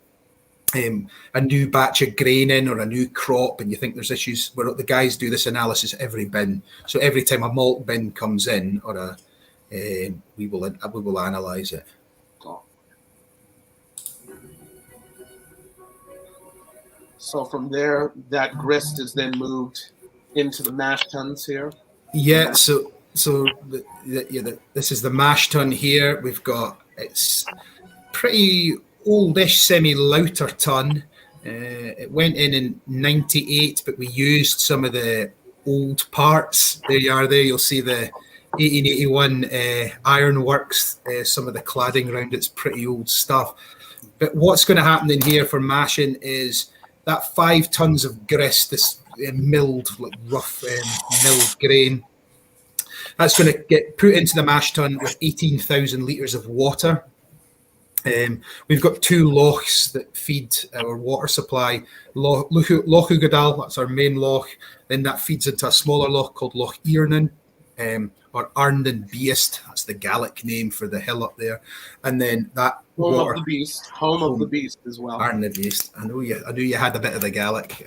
a new batch of grain in or a new crop, and you think there's issues. Where the guys do this analysis every bin. So every time a malt bin comes in, or we will analyze it. So from there, that grist is then moved into the mash tuns here. Yeah. So this is the mash tun here. We've got, it's pretty oldish, semi-louter tun. It went in 98, but we used some of the old parts. There you are. There you'll see the 1881 ironworks. Some of the cladding around it's pretty old stuff. But what's going to happen in here for mashing is that 5 tons of grist, this milled, like rough milled grain, that's going to get put into the mash tun with 18,000 litres of water. We've got 2 lochs that feed our water supply. Loch Ugadal, that's our main loch. Then that feeds into a smaller loch called Loch Iernan, or Arnden Beast. That's the Gaelic name for the hill up there. And then that Home of the Beast as well. Arnden Beast. I knew you had a bit of the Gaelic.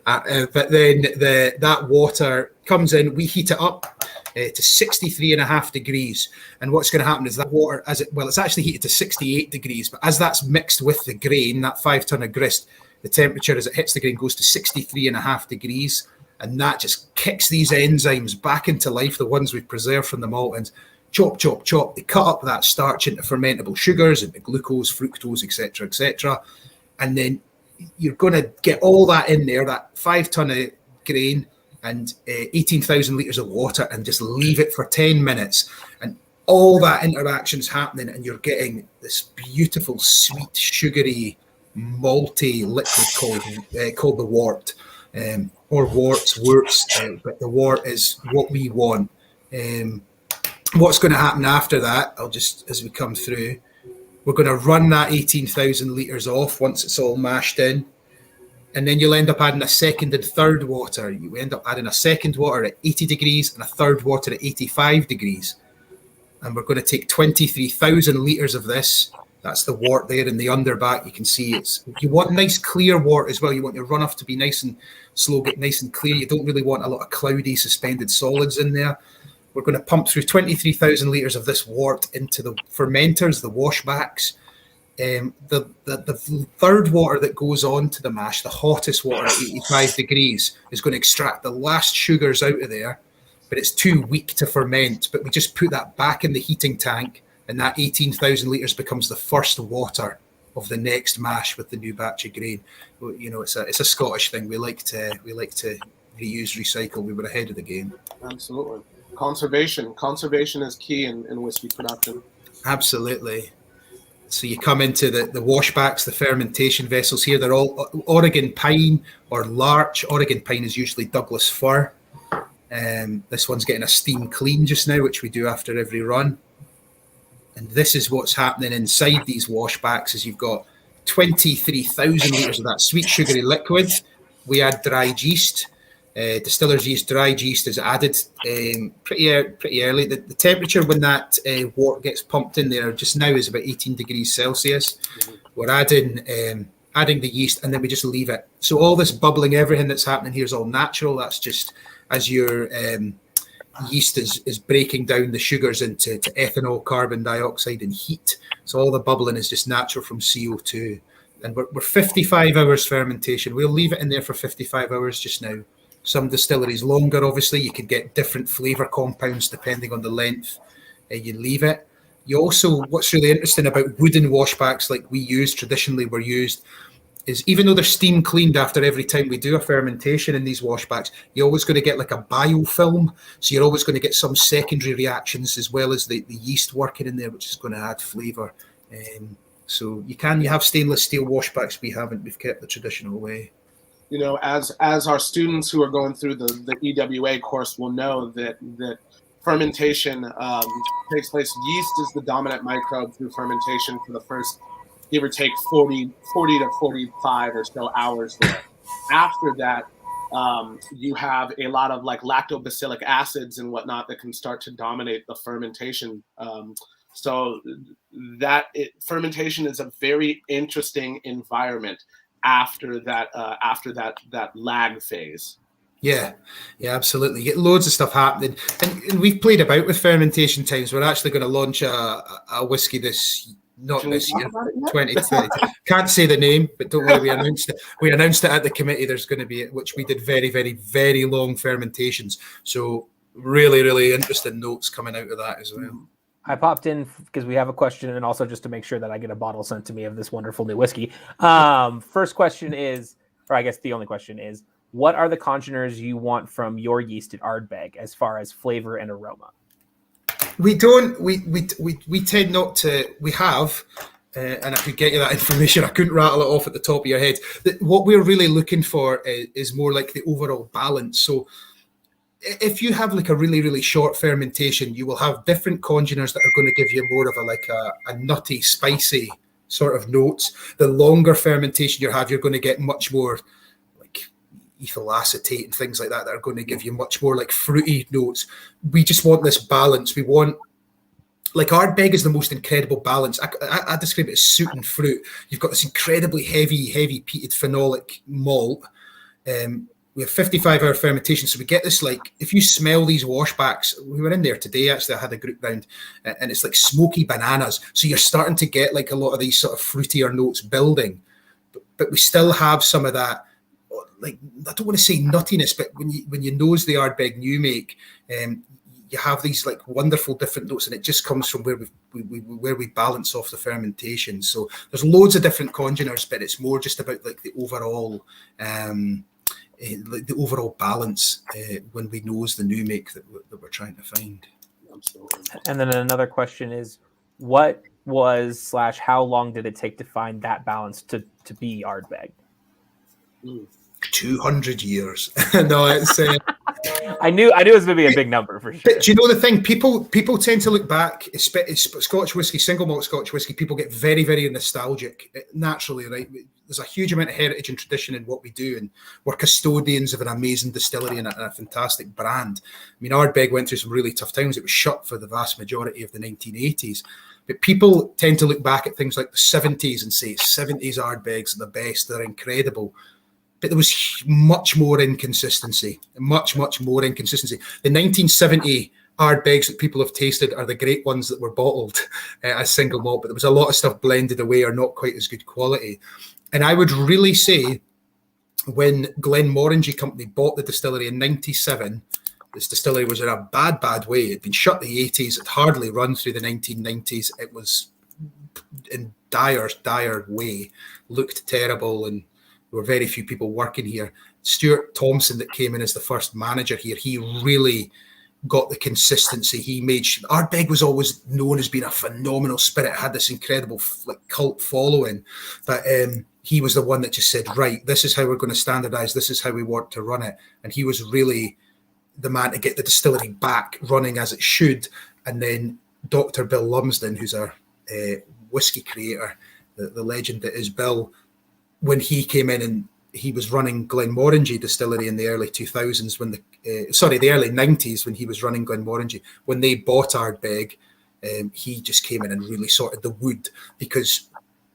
But then that water comes in. We heat it up to 63.5 degrees. And what's going to happen is that water, it's actually heated to 68 degrees. But as that's mixed with the grain, that 5 ton of grist, the temperature as it hits the grain goes to 63.5 degrees. And that just kicks these enzymes back into life, the ones we've preserved from the maltings. Chop, chop, chop. They cut up that starch into fermentable sugars, into glucose, fructose, etc., etc. And then you're going to get all that in there, that 5 ton of grain and 18,000 litres of water, and just leave it for 10 minutes. And all that interaction's happening, and you're getting this beautiful, sweet, sugary, malty liquid called the wort. Or worts, but the wort is what we want. What's going to happen after that, I'll just, as we come through, we're going to run that 18,000 litres off once it's all mashed in. And then you'll end up adding a second and third water. You end up adding a second water at 80 degrees and a third water at 85 degrees. And we're going to take 23,000 litres of this, That's the wort there in the underback. You can see you want nice clear wort as well. You want your runoff to be nice and slow, get nice and clear. You don't really want a lot of cloudy suspended solids in there. We're going to pump through 23,000 litres of this wort into the fermenters, the washbacks. The third water that goes on to the mash, the hottest water at 85 degrees, is going to extract the last sugars out of there, but it's too weak to ferment. But we just put that back in the heating tank, and that 18,000 litres becomes the first water of the next mash with the new batch of grain. You know, it's a Scottish thing. We like to reuse, recycle. We were ahead of the game. Absolutely. Conservation is key in whiskey production. Absolutely. So you come into the washbacks, the fermentation vessels here. They're all Oregon pine or larch. Oregon pine is usually Douglas fir. This one's getting a steam clean just now, which we do after every run. And this is what's happening inside these washbacks. Is you've got 23,000 litres of that sweet sugary liquid. We add dried yeast. Distiller's yeast, dried yeast is added pretty early. The temperature when that wort gets pumped in there just now is about 18 degrees Celsius. Mm-hmm. We're adding the yeast, and then we just leave it. So all this bubbling, everything that's happening here is all natural. That's just as your yeast is breaking down the sugars into ethanol, carbon dioxide, and heat. So all the bubbling is just natural from CO2. And we're 55 hours fermentation. We'll leave it in there for 55 hours just now. Some distilleries longer, obviously. You can get different flavour compounds depending on the length you leave it. You also, what's really interesting about wooden washbacks like we traditionally were used, is even though they're steam cleaned after every time we do a fermentation in these washbacks, you're always going to get like a biofilm. So you're always going to get some secondary reactions as well as the yeast working in there, which is going to add flavour. So you have stainless steel washbacks. We haven't. We've kept the traditional way. You know, as our students who are going through the EWA course will know that fermentation takes place. Yeast is the dominant microbe through fermentation for the first, give or take, 40 to 45 or so hours there. After that, you have a lot of like lactobacillic acids and whatnot that can start to dominate the fermentation. So fermentation is a very interesting environment after that lag phase. Yeah, absolutely. You get loads of stuff happening, and we've played about with fermentation times. We're actually going to launch a whiskey this year, 2020. Can't say the name, but don't worry, we announced it at the committee. There's going to be, which we did very, very, very long fermentations. So really, really interesting notes coming out of that as well. I popped in because we have a question, and also just to make sure that I get a bottle sent to me of this wonderful new whiskey. First question is, or I guess the only question is, what are the congeners you want from your yeast at Ardbeg as far as flavor and aroma? We tend not to. We have, and I could get you that information. I couldn't rattle it off at the top of your head. What we're really looking for is more like the overall balance. So if you have like a really, really short fermentation, you will have different congeners that are going to give you more of a nutty, spicy sort of notes. The longer fermentation you have, you're going to get much more like ethyl acetate and things like that are going to give you much more like fruity notes. We just want this balance. We want, like, Ardbeg is the most incredible balance. I describe it as suit and fruit. You've got this incredibly heavy peated phenolic malt. We have 55-hour fermentation, so we get this, like, if you smell these washbacks, we were in there today, actually, I had a group round, and it's like smoky bananas. So you're starting to get like a lot of these sort of fruitier notes building, but we still have some of that, like, I don't want to say nuttiness, but when you nose the Ardbeg new make, you have these like wonderful different notes, and it just comes from where we balance off the fermentation. So there's loads of different congeners, but it's more just about like the overall balance when we nose the new make that we're trying to find. And then another question is, what was / how long did it take to find that balance to be Ardbeg? 200 years. No, it's. I knew it was going to be a big number for sure. But do you know the thing? People tend to look back. Scotch whiskey, single malt Scotch whiskey. People get very, very nostalgic naturally, right? there's a huge amount of heritage and tradition in what we do, and we're custodians of an amazing distillery and a fantastic brand. I mean, Ardbeg went through some really tough times. It was shut for the vast majority of the 1980s. But people tend to look back at things like the 70s and say 70s Ardbegs are the best, they're incredible. But there was much more inconsistency, much more inconsistency. The 1970 Ardbegs that people have tasted are the great ones that were bottled as single malt, but there was a lot of stuff blended away or not quite as good quality. And I would really say when Glenmorangie Company bought the distillery in 97, this distillery was in a bad way. It had been shut in the 80s. It hardly run through the 1990s. It was in dire way, looked terrible, and there were very few people working here. Stuart Thompson, that came in as the first manager here, he really got the consistency. He made Ardbeg was always known as being a phenomenal spirit. It had this incredible cult following, but he was the one that just said, right, this is how we're going to standardize, this is how we want to run it. And he was really the man to get the distillery back running as it should. And then Dr. Bill Lumsden, who's our whiskey creator, the legend that is Bill, when he came in and he was running Glenmorangie Distillery in the early 2000s, when the early 90s, when he was running Glenmorangie. When they bought Ardbeg, he just came in and really sorted the wood, because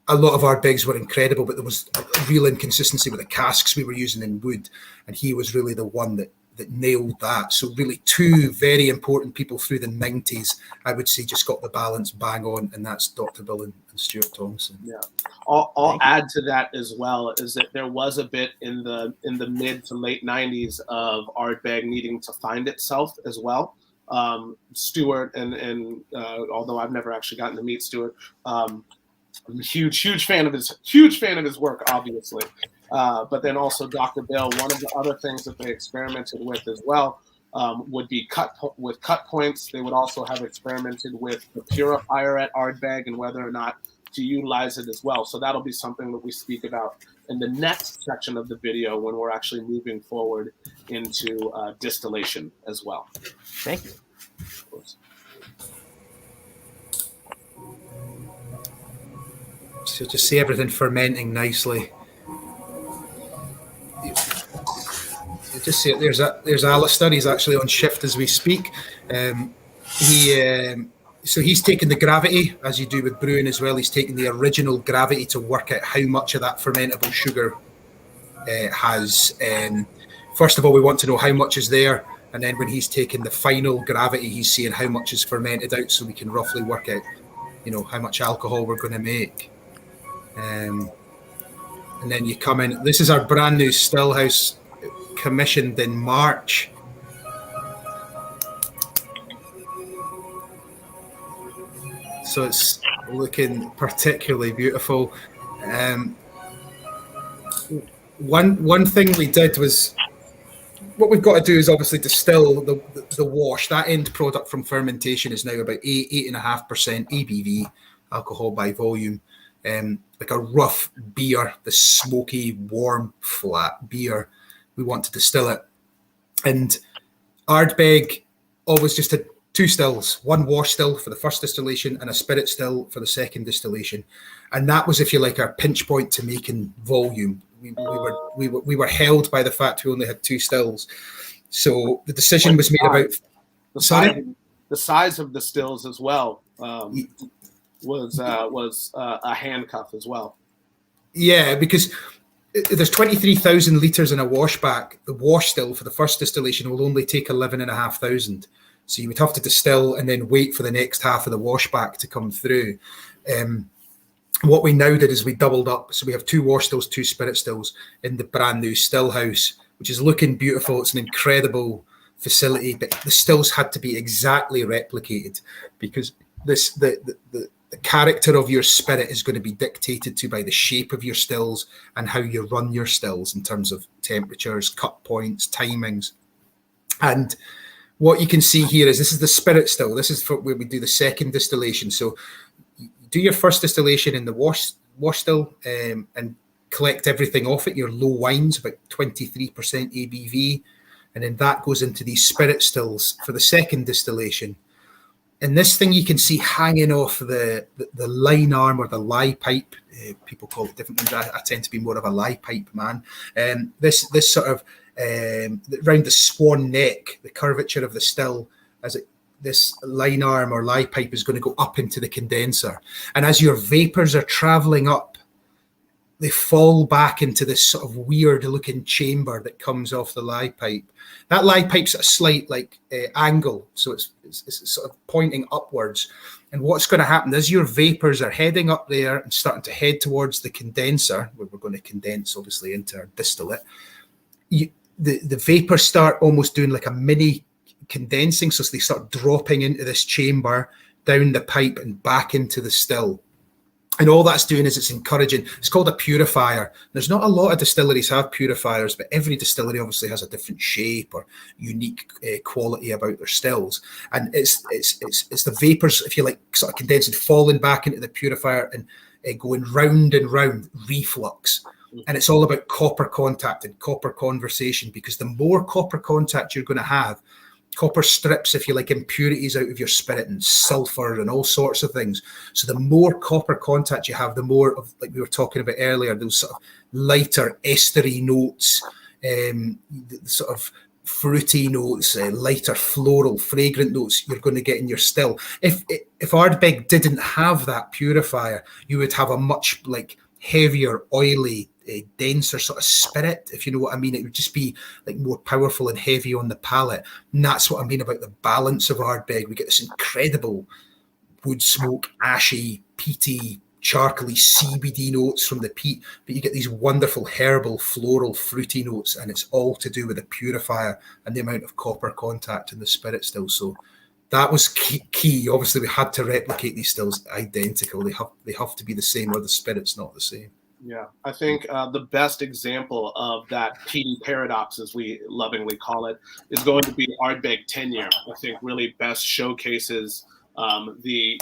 a lot of Ardbegs were incredible, but there was a real inconsistency with the casks we were using in wood, and he was really the one that nailed that. So really two very important people through the 90s, I would say, just got the balance bang on, and that's Dr. Bill and Stuart Thompson. Yeah, I'll add to that as well, is that there was a bit in the mid to late 90s of Ardbeg needing to find itself as well. Stuart and although I've never actually gotten to meet Stuart, I'm a huge fan of his work, obviously. But then also Dr. Bill, one of the other things that they experimented with as well would be cut points. They would also have experimented with the purifier at Ardbeg and whether or not to utilize it as well. So that'll be something that we speak about in the next section of the video when we're actually moving forward into distillation as well. Thank you. Of course. So just see everything fermenting nicely. You just see it. There's Alistair. He's actually on shift as we speak. So he's taking the gravity, as you do with brewing as well. He's taking the original gravity to work out how much of that fermentable sugar has. First of all, we want to know how much is there, and then when he's taking the final gravity, he's seeing how much is fermented out, so we can roughly work out, how much alcohol we're going to make. And then you come in. This is our brand new still house, commissioned in March. So it's looking particularly beautiful. One thing we did was, what we've got to do is obviously distill the wash. That end product from fermentation is now about 8.5% ABV, alcohol by volume. Like a rough beer, the smoky, warm, flat beer. We want to distill it. And Ardbeg always just had two stills, one wash still for the first distillation and a spirit still for the second distillation. And that was, if you like, our pinch point to making volume. We were held by the fact we only had two stills. So the decision was made about the size of the stills as well. Was a handcuff as well. Yeah, because there's 23,000 litres in a washback. The wash still for the first distillation will only take 11,500. So you would have to distill and then wait for the next half of the washback to come through. What we now did is we doubled up. So we have two wash stills, two spirit stills in the brand new still house, which is looking beautiful. It's an incredible facility, but the stills had to be exactly replicated, because the character of your spirit is going to be dictated to by the shape of your stills and how you run your stills in terms of temperatures, cut points, timings. And what you can see here is this is the spirit still. This is for where we do the second distillation. So you do your first distillation in the wash still and collect everything off it, your low wines, about 23% ABV. And then that goes into these spirit stills for the second distillation. And this thing you can see hanging off the line arm or the lie pipe. People call it different things. I tend to be more of a lie pipe man. This sort of around the swan neck, the curvature of the still, this line arm or lie pipe is going to go up into the condenser. And as your vapors are traveling up, they fall back into this sort of weird looking chamber that comes off the lie pipe. That lie pipe's at a slight angle, so it's sort of pointing upwards. And what's going to happen is your vapors are heading up there and starting to head towards the condenser, where we're going to condense obviously into our distillate. The vapors start almost doing like a mini condensing, so they start dropping into this chamber, down the pipe and back into the still. And all that's doing is it's encouraging. It's called a purifier. There's not a lot of distilleries have purifiers, but every distillery obviously has a different shape or unique quality about their stills. And it's the vapors, if you like, sort of condensing, falling back into the purifier and going round and round, reflux. And it's all about copper contact and copper conversation, because the more copper contact you're going to have, copper strips, if you like, impurities out of your spirit and sulfur and all sorts of things. So the more copper contact you have, the more of, like we were talking about earlier, those sort of lighter estery notes, the sort of fruity notes, lighter floral, fragrant notes you're going to get in your still. If Ardbeg didn't have that purifier, you would have a much like heavier, oily, a denser sort of spirit, if you know what I mean. It would just be like more powerful and heavy on the palate. And that's what I mean about the balance of Ardbeg. We get this incredible wood smoke, ashy, peaty, charcoaly, CBD notes from the peat, but you get these wonderful herbal, floral, fruity notes, and it's all to do with the purifier and the amount of copper contact in the spirit still. So that was key. Obviously, we had to replicate these stills identical. They have to be the same, or the spirit's not the same. Yeah, I think the best example of that peaty paradox, as we lovingly call it, is going to be Ardbeg tenure. I think really best showcases the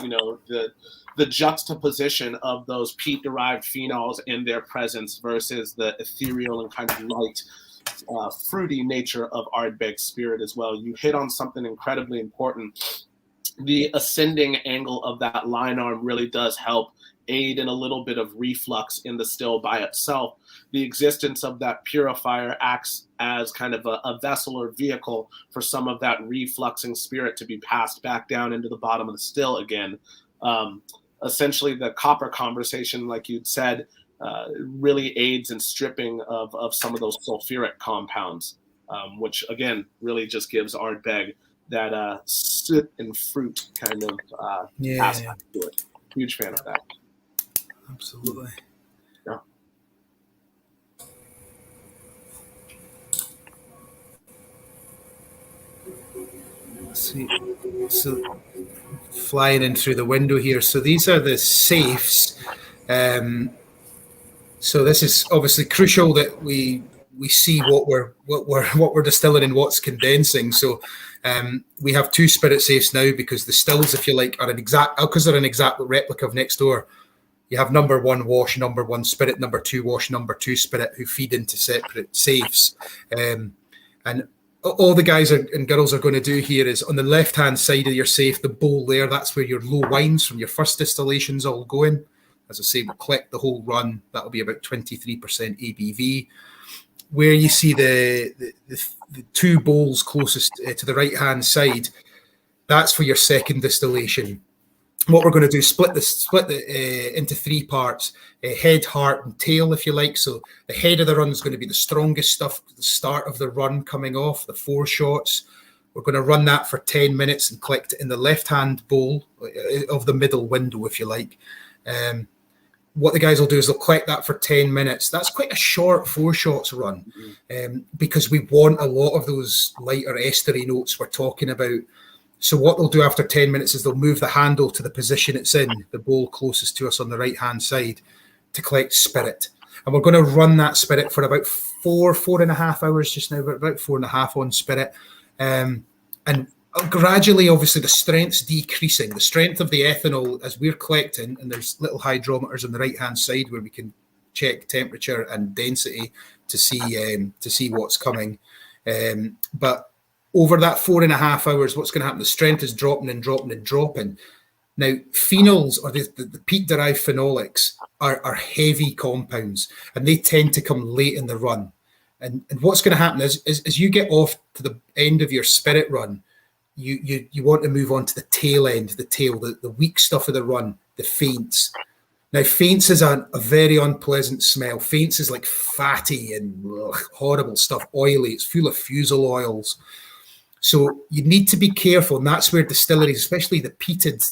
juxtaposition of those peat-derived phenols in their presence versus the ethereal and kind of light, fruity nature of Ardbeg's spirit as well. You hit on something incredibly important. The ascending angle of that line arm really does help aid in a little bit of reflux in the still by itself. The existence of that purifier acts as kind of a vessel or vehicle for some of that refluxing spirit to be passed back down into the bottom of the still again. Essentially, the copper conversation, like you'd said, really aids in stripping of some of those sulfuric compounds, which again really just gives Ardbeg that soot and fruit kind of aspect to it. Huge fan of that. Absolutely. Yeah. See, so flying in through the window here. So these are the safes. So this is obviously crucial that we see what we're distilling and what's condensing. So we have two spirit safes now, because the stills, if you like, are because they're an exact replica of next door. You have number one wash, number one spirit, number two wash, number two spirit, who feed into separate safes. And all the guys and girls are going to do here is, on the left-hand side of your safe, the bowl there, that's where your low wines from your first distillations all go in. As I say, we'll collect the whole run. That'll be about 23% ABV. Where you see the two bowls closest to the right-hand side, that's for your second distillation. What we're going to do, split into three parts, head, heart, and tail, if you like. So the head of the run is going to be the strongest stuff, the start of the run coming off, the 4 shots. We're going to run that for 10 minutes and collect it in the left-hand bowl of the middle window, if you like. What the guys will do is they'll collect that for 10 minutes. That's quite a short 4 shots run, because we want a lot of those lighter estery notes we're talking about. So what they'll do after 10 minutes is they'll move the handle to the position it's in, the bowl closest to us on the right-hand side, to collect spirit. And we're going to run that spirit for about 4.5 hours just now, about 4.5 on spirit. And gradually, obviously, the strength's decreasing. The strength of the ethanol as we're collecting, and there's little hydrometers on the right-hand side where we can check temperature and density to see what's coming. But over that 4.5 hours, what's going to happen? The strength is dropping and dropping and dropping. Now, phenols, or the peat-derived phenolics, are heavy compounds, and they tend to come late in the run. And what's going to happen is as you get off to the end of your spirit run, you want to move on to the tail end, the weak stuff of the run, the faints. Now, faints is a very unpleasant smell. Faints is like fatty and horrible stuff, oily. It's full of fusel oils. So you need to be careful, and that's where distilleries, especially the peated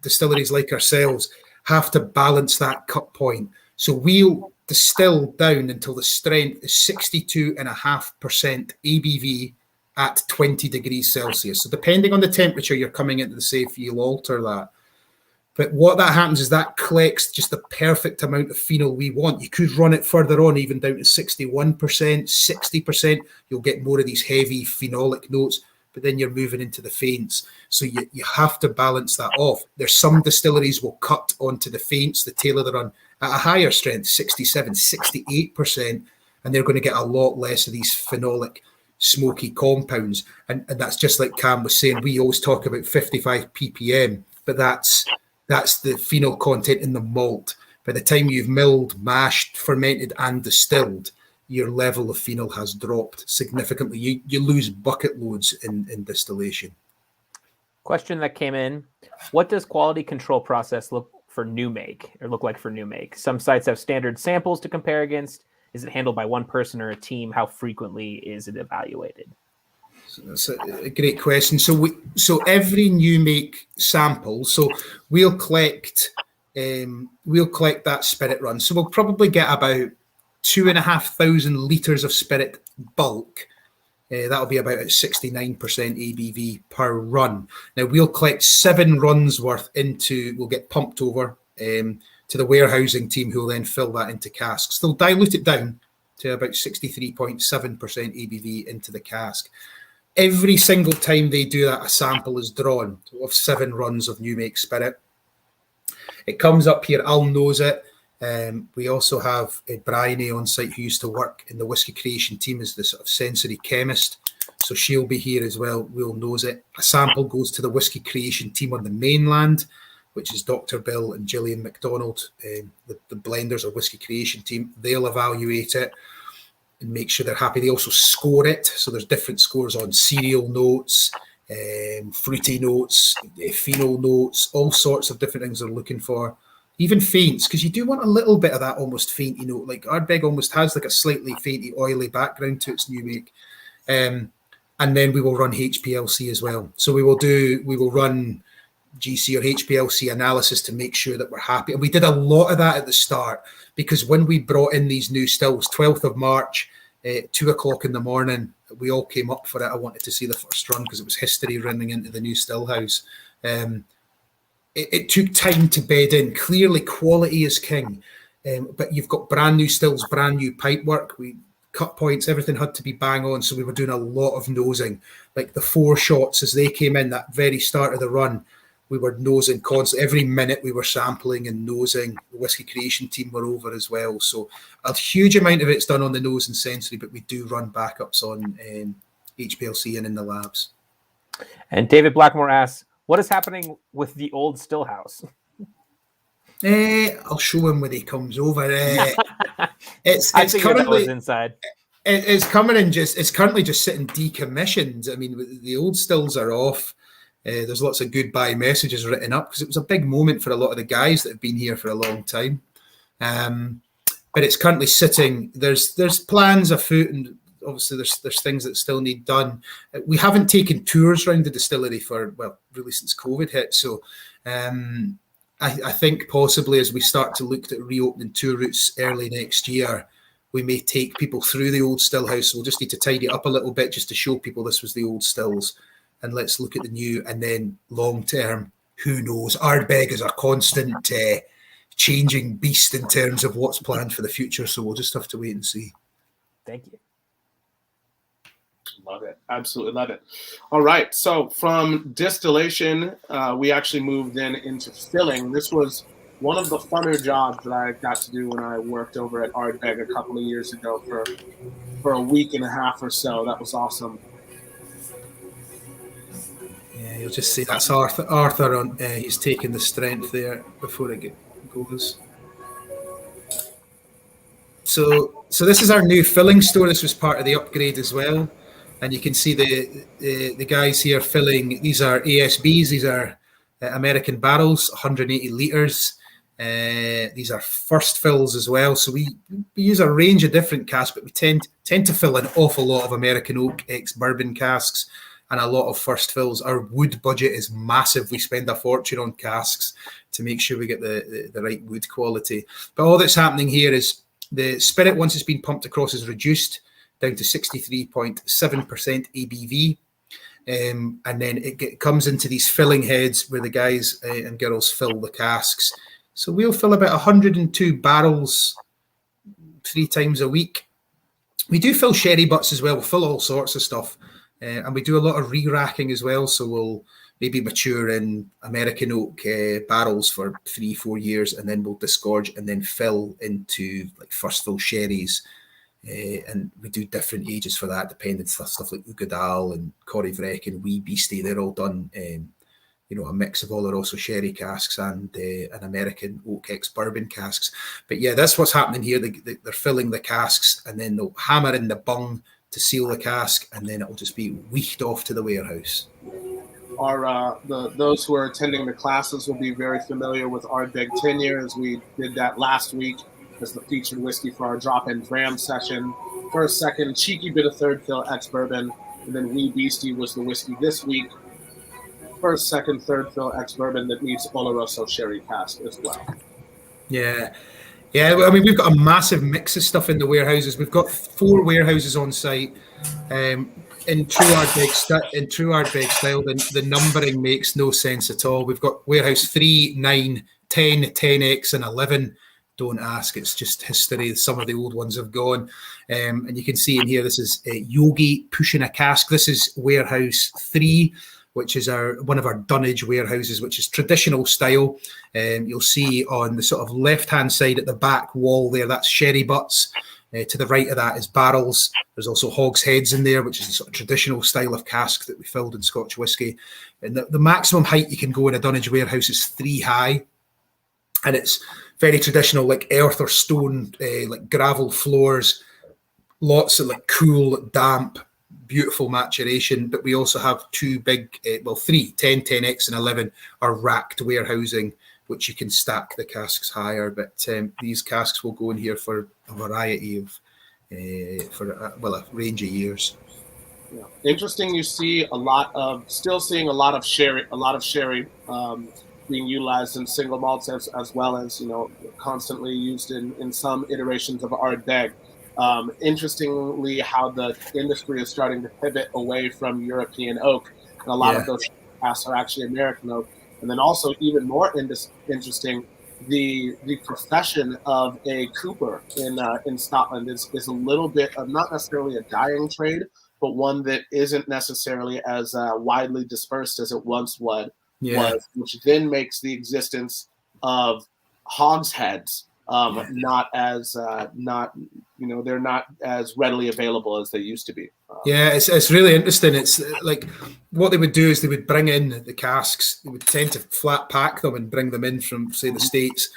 distilleries like ourselves, have to balance that cut point. So we'll distill down until the strength is 62.5% ABV at 20 degrees Celsius. So depending on the temperature you're coming into the safe, you'll alter that. But what that happens is that collects just the perfect amount of phenol we want. You could run it further on, even down to 61%, 60%. You'll get more of these heavy phenolic notes, but then you're moving into the faints. So you have to balance that off. There's some distilleries will cut onto the faints, the tail of the run, at a higher strength, 67, 68%, and they're going to get a lot less of these phenolic smoky compounds. And that's just like Cam was saying, we always talk about 55 ppm, but that's the phenol content in the malt. By the time you've milled, mashed, fermented, and distilled, your level of phenol has dropped significantly. You lose bucket loads in distillation. Question that came in: what does quality control process look like for new make? Some sites have standard samples to compare against. Is it handled by one person or a team? How frequently is it evaluated? That's a great question. So every new make sample, so we'll collect that spirit run. So we'll probably get about 2,500 litres of spirit bulk. That'll be about 69% ABV per run. Now we'll collect 7 runs worth we'll get pumped over to the warehousing team, who will then fill that into casks. They'll dilute it down to about 63.7% ABV into the cask. Every single time they do that, a sample is drawn of 7 runs of new make spirit. It comes up here, I'll nose it. We also have Bryony on site who used to work in the whiskey creation team as the sort of sensory chemist. So she'll be here as well. We'll nose it. A sample goes to the whiskey creation team on the mainland, which is Dr. Bill and Gillian McDonald, the blenders or whiskey creation team. They'll evaluate it and make sure they're happy. They also score it. So there's different scores on cereal notes, fruity notes, phenol notes, all sorts of different things they're looking for. Even faints, because you do want a little bit of that almost fainty note. Like Ardbeg almost has like a slightly fainty, oily background to its new make. And then we will run HPLC as well. So we will run GC or HPLC analysis to make sure that we're happy. And we did a lot of that at the start, because when we brought in these new stills, 12th of March, 2 o'clock in the morning, we all came up for it. I wanted to see the first run because it was history running into the new still house. It took time to bed in. Clearly, quality is king. But you've got brand new stills, brand new pipework. We cut points, everything had to be bang on. So we were doing a lot of nosing. Like the 4 shots as they came in, that very start of the run, we were nosing constantly. Every minute we were sampling and nosing. The whiskey creation team were over as well. So a huge amount of it's done on the nose and sensory, but we do run backups on HPLC and in the labs. And David Blackmore asks, what is happening with the old still house? I'll show him when he comes over. It's currently inside. It's currently just sitting decommissioned. I mean, the old stills are off. There's lots of goodbye messages written up because it was a big moment for a lot of the guys that have been here for a long time. But it's currently sitting. There's plans afoot, and obviously there's things that still need done. We haven't taken tours around the distillery really since COVID hit. So I think possibly as we start to look at reopening tour routes early next year, we may take people through the old still house. We'll just need to tidy it up a little bit just to show people this was the old stills. And let's look at the new, and then long term, who knows? Ardbeg is a constant changing beast in terms of what's planned for the future. So we'll just have to wait and see. Thank you. Love it. Absolutely love it. All right. So from distillation, we actually moved into distilling. This was one of the funner jobs that I got to do when I worked over at Ardbeg a couple of years ago for a week and a half or so. That was awesome. You'll just see that's Arthur on. He's taking the strength there before it goes. So this is our new filling store. This was part of the upgrade as well, and you can see the guys here filling. These are ASBs. These are American barrels, 180 liters. These are first fills as well. So we use a range of different casks, but we tend to fill an awful lot of American oak ex-bourbon casks and a lot of first fills. Our wood budget is massive. We spend a fortune on casks to make sure we get the right wood quality. But all that's happening here is the spirit, once it's been pumped across, is reduced down to 63.7% ABV. And then it comes into these filling heads where the guys and girls fill the casks. So we'll fill about 102 barrels 3 times a week. We do fill sherry butts as well. We'll fill all sorts of stuff. And we do a lot of re-racking as well. So we'll maybe mature in American oak barrels for 3-4 years, and then we'll disgorge and then fill into like first fill sherries. And we do different ages for that, depending on stuff like Ugadal and Corryvreckan and Wee Beastie. They're all done, a mix of Oloroso sherry casks and an American oak ex-bourbon casks. But yeah, that's what's happening here. They're filling the casks, and then they'll hammer in the bung to seal the cask, and then it'll just be weeked off to the warehouse. Those who are attending the classes will be very familiar with Ardbeg tenure, as we did that last week as the featured whiskey for our drop-in dram session. First, second, cheeky bit of third fill ex-bourbon, and then Wee Beastie was the whiskey this week. First, second, third fill ex-bourbon that needs Oloroso sherry cask as well. Yeah. I mean, we've got a massive mix of stuff in the warehouses. We've got 4 warehouses on site. In true Ardbeg style, the numbering makes no sense at all. We've got warehouse 3, 9, 10, 10X, and 11. Don't ask, it's just history. Some of the old ones have gone. And you can see in here, this is Yogi pushing a cask. This is warehouse 3, which is one of our dunnage warehouses, which is traditional style. You'll see on the sort of left-hand side at the back wall there, that's sherry butts. To the right of that is barrels. There's also hogsheads in there, which is the sort of traditional style of cask that we filled in Scotch whisky. And the maximum height you can go in a dunnage warehouse is 3 high. And it's very traditional, like earth or stone, like gravel floors, lots of like cool, damp, beautiful maturation. But we also have 2 big, 3, 10, 10X and 11 are racked warehousing, which you can stack the casks higher. But these casks will go in here for a variety of, a range of years. Yeah. Interesting. You see still seeing a lot of sherry being utilized in single malts as well as, constantly used in some iterations of Ardbeg. Interestingly, how the industry is starting to pivot away from European oak, and a lot of those casks are actually American oak. And then also, even more interesting, the profession of a cooper in Scotland is a little bit of not necessarily a dying trade, but one that isn't necessarily as widely dispersed as it once was, which then makes the existence of hogsheads they're not as readily available as they used to be. It's really interesting. It's like what they would do is they would bring in the casks. They would tend to flat pack them and bring them in from, say, the States.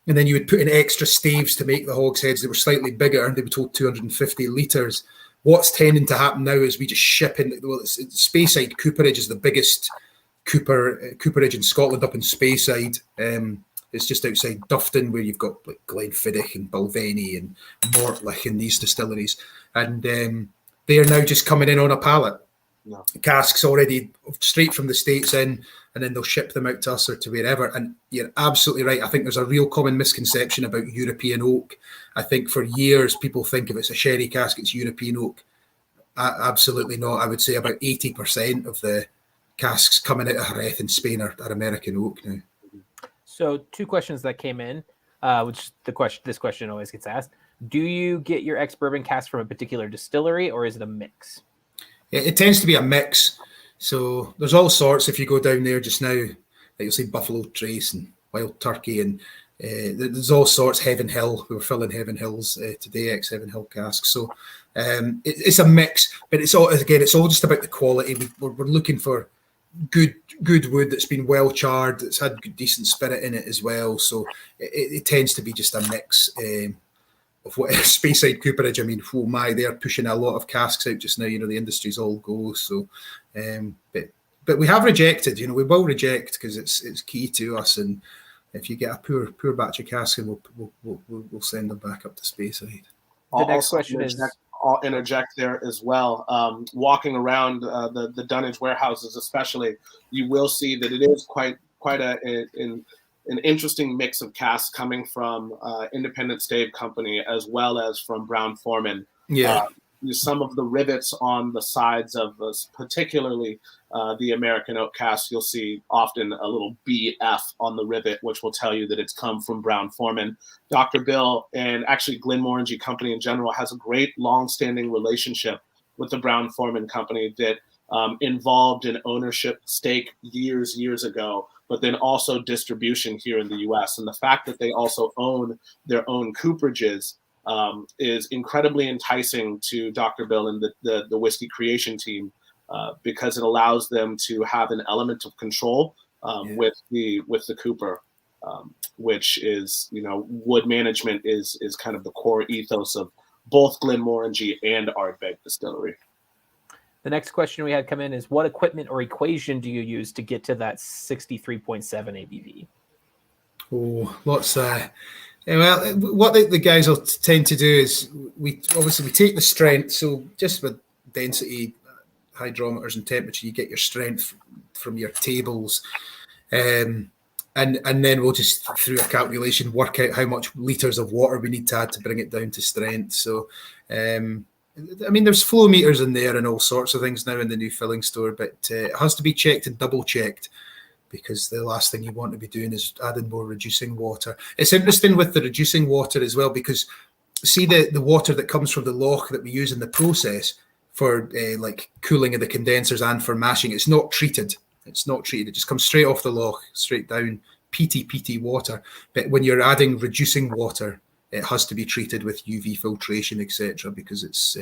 And then you would put in extra staves to make the hogsheads that were slightly bigger, and they would hold 250 litres. What's tending to happen now is we just ship in. Well, Speyside Cooperage is the biggest cooperage in Scotland, up in Speyside. It's just outside Dufton, where you've got like Glenfiddich and Balvenie and Mortlach and these distilleries. And they are now just coming in on a pallet. No. Casks already straight from the States in, and then they'll ship them out to us or to wherever. And you're absolutely right. I think there's a real common misconception about European oak. I think for years people think if it's a sherry cask, it's European oak. Absolutely not. I would say about 80% of the casks coming out of Jerez in Spain are American oak now. So 2 questions that came in, which this question always gets asked. Do you get your ex-bourbon cask from a particular distillery, or is it a mix? It tends to be a mix. So there's all sorts. If you go down there just now, like you'll see Buffalo Trace and Wild Turkey, and there's all sorts. Heaven Hill, we were filling Heaven Hills today, ex-Heaven Hill casks. So it's a mix, but it's all just about the quality. We're looking for good wood that's been well charred, that's had good, decent spirit in it as well. So it tends to be just a mix of what is Speyside cooperage. I mean, oh my, they're pushing a lot of casks out just now. You know, the industry's all go. So, but we have rejected. You know, we will reject because it's key to us. And if you get a poor batch of casks, we'll send them back up to Speyside. The next question is. I'll interject there as well. Walking around the dunnage warehouses, especially, you will see that it is quite an interesting mix of casks coming from independent stave company as well as from Brown-Forman. Yeah. Some of the rivets on the sides of this, particularly the American oak cask, you'll see often a little BF on the rivet, which will tell you that it's come from Brown-Forman. Dr. Bill, and actually Glenmorangie Company in general, has a great long-standing relationship with the Brown-Forman Company that involved an ownership stake years ago, but then also distribution here in the U.S. And the fact that they also own their own cooperages is incredibly enticing to Dr. Bill and the whiskey creation team because it allows them to have an element of control with the cooper, which is, you know, wood management is kind of the core ethos of both Glenmorangie and Ardbeg Distillery. The next question we had come in is, what equipment or equation do you use to get to that 63.7 ABV? Oh, lots. Well, what the guys will tend to do is we take the strength. So just with density, hydrometers, and temperature, you get your strength from your tables, and then we'll just through a calculation work out how much liters of water we need to add to bring it down to strength. So, I mean, there's flow meters in there and all sorts of things now in the new filling store, but it has to be checked and double checked, because the last thing you want to be doing is adding more reducing water. It's interesting with the reducing water as well, because see the water that comes from the loch that we use in the process for like cooling of the condensers and for mashing, it's not treated. It's not treated. It just comes straight off the loch, straight down, peaty water. But when you're adding reducing water, it has to be treated with UV filtration, etc., because it's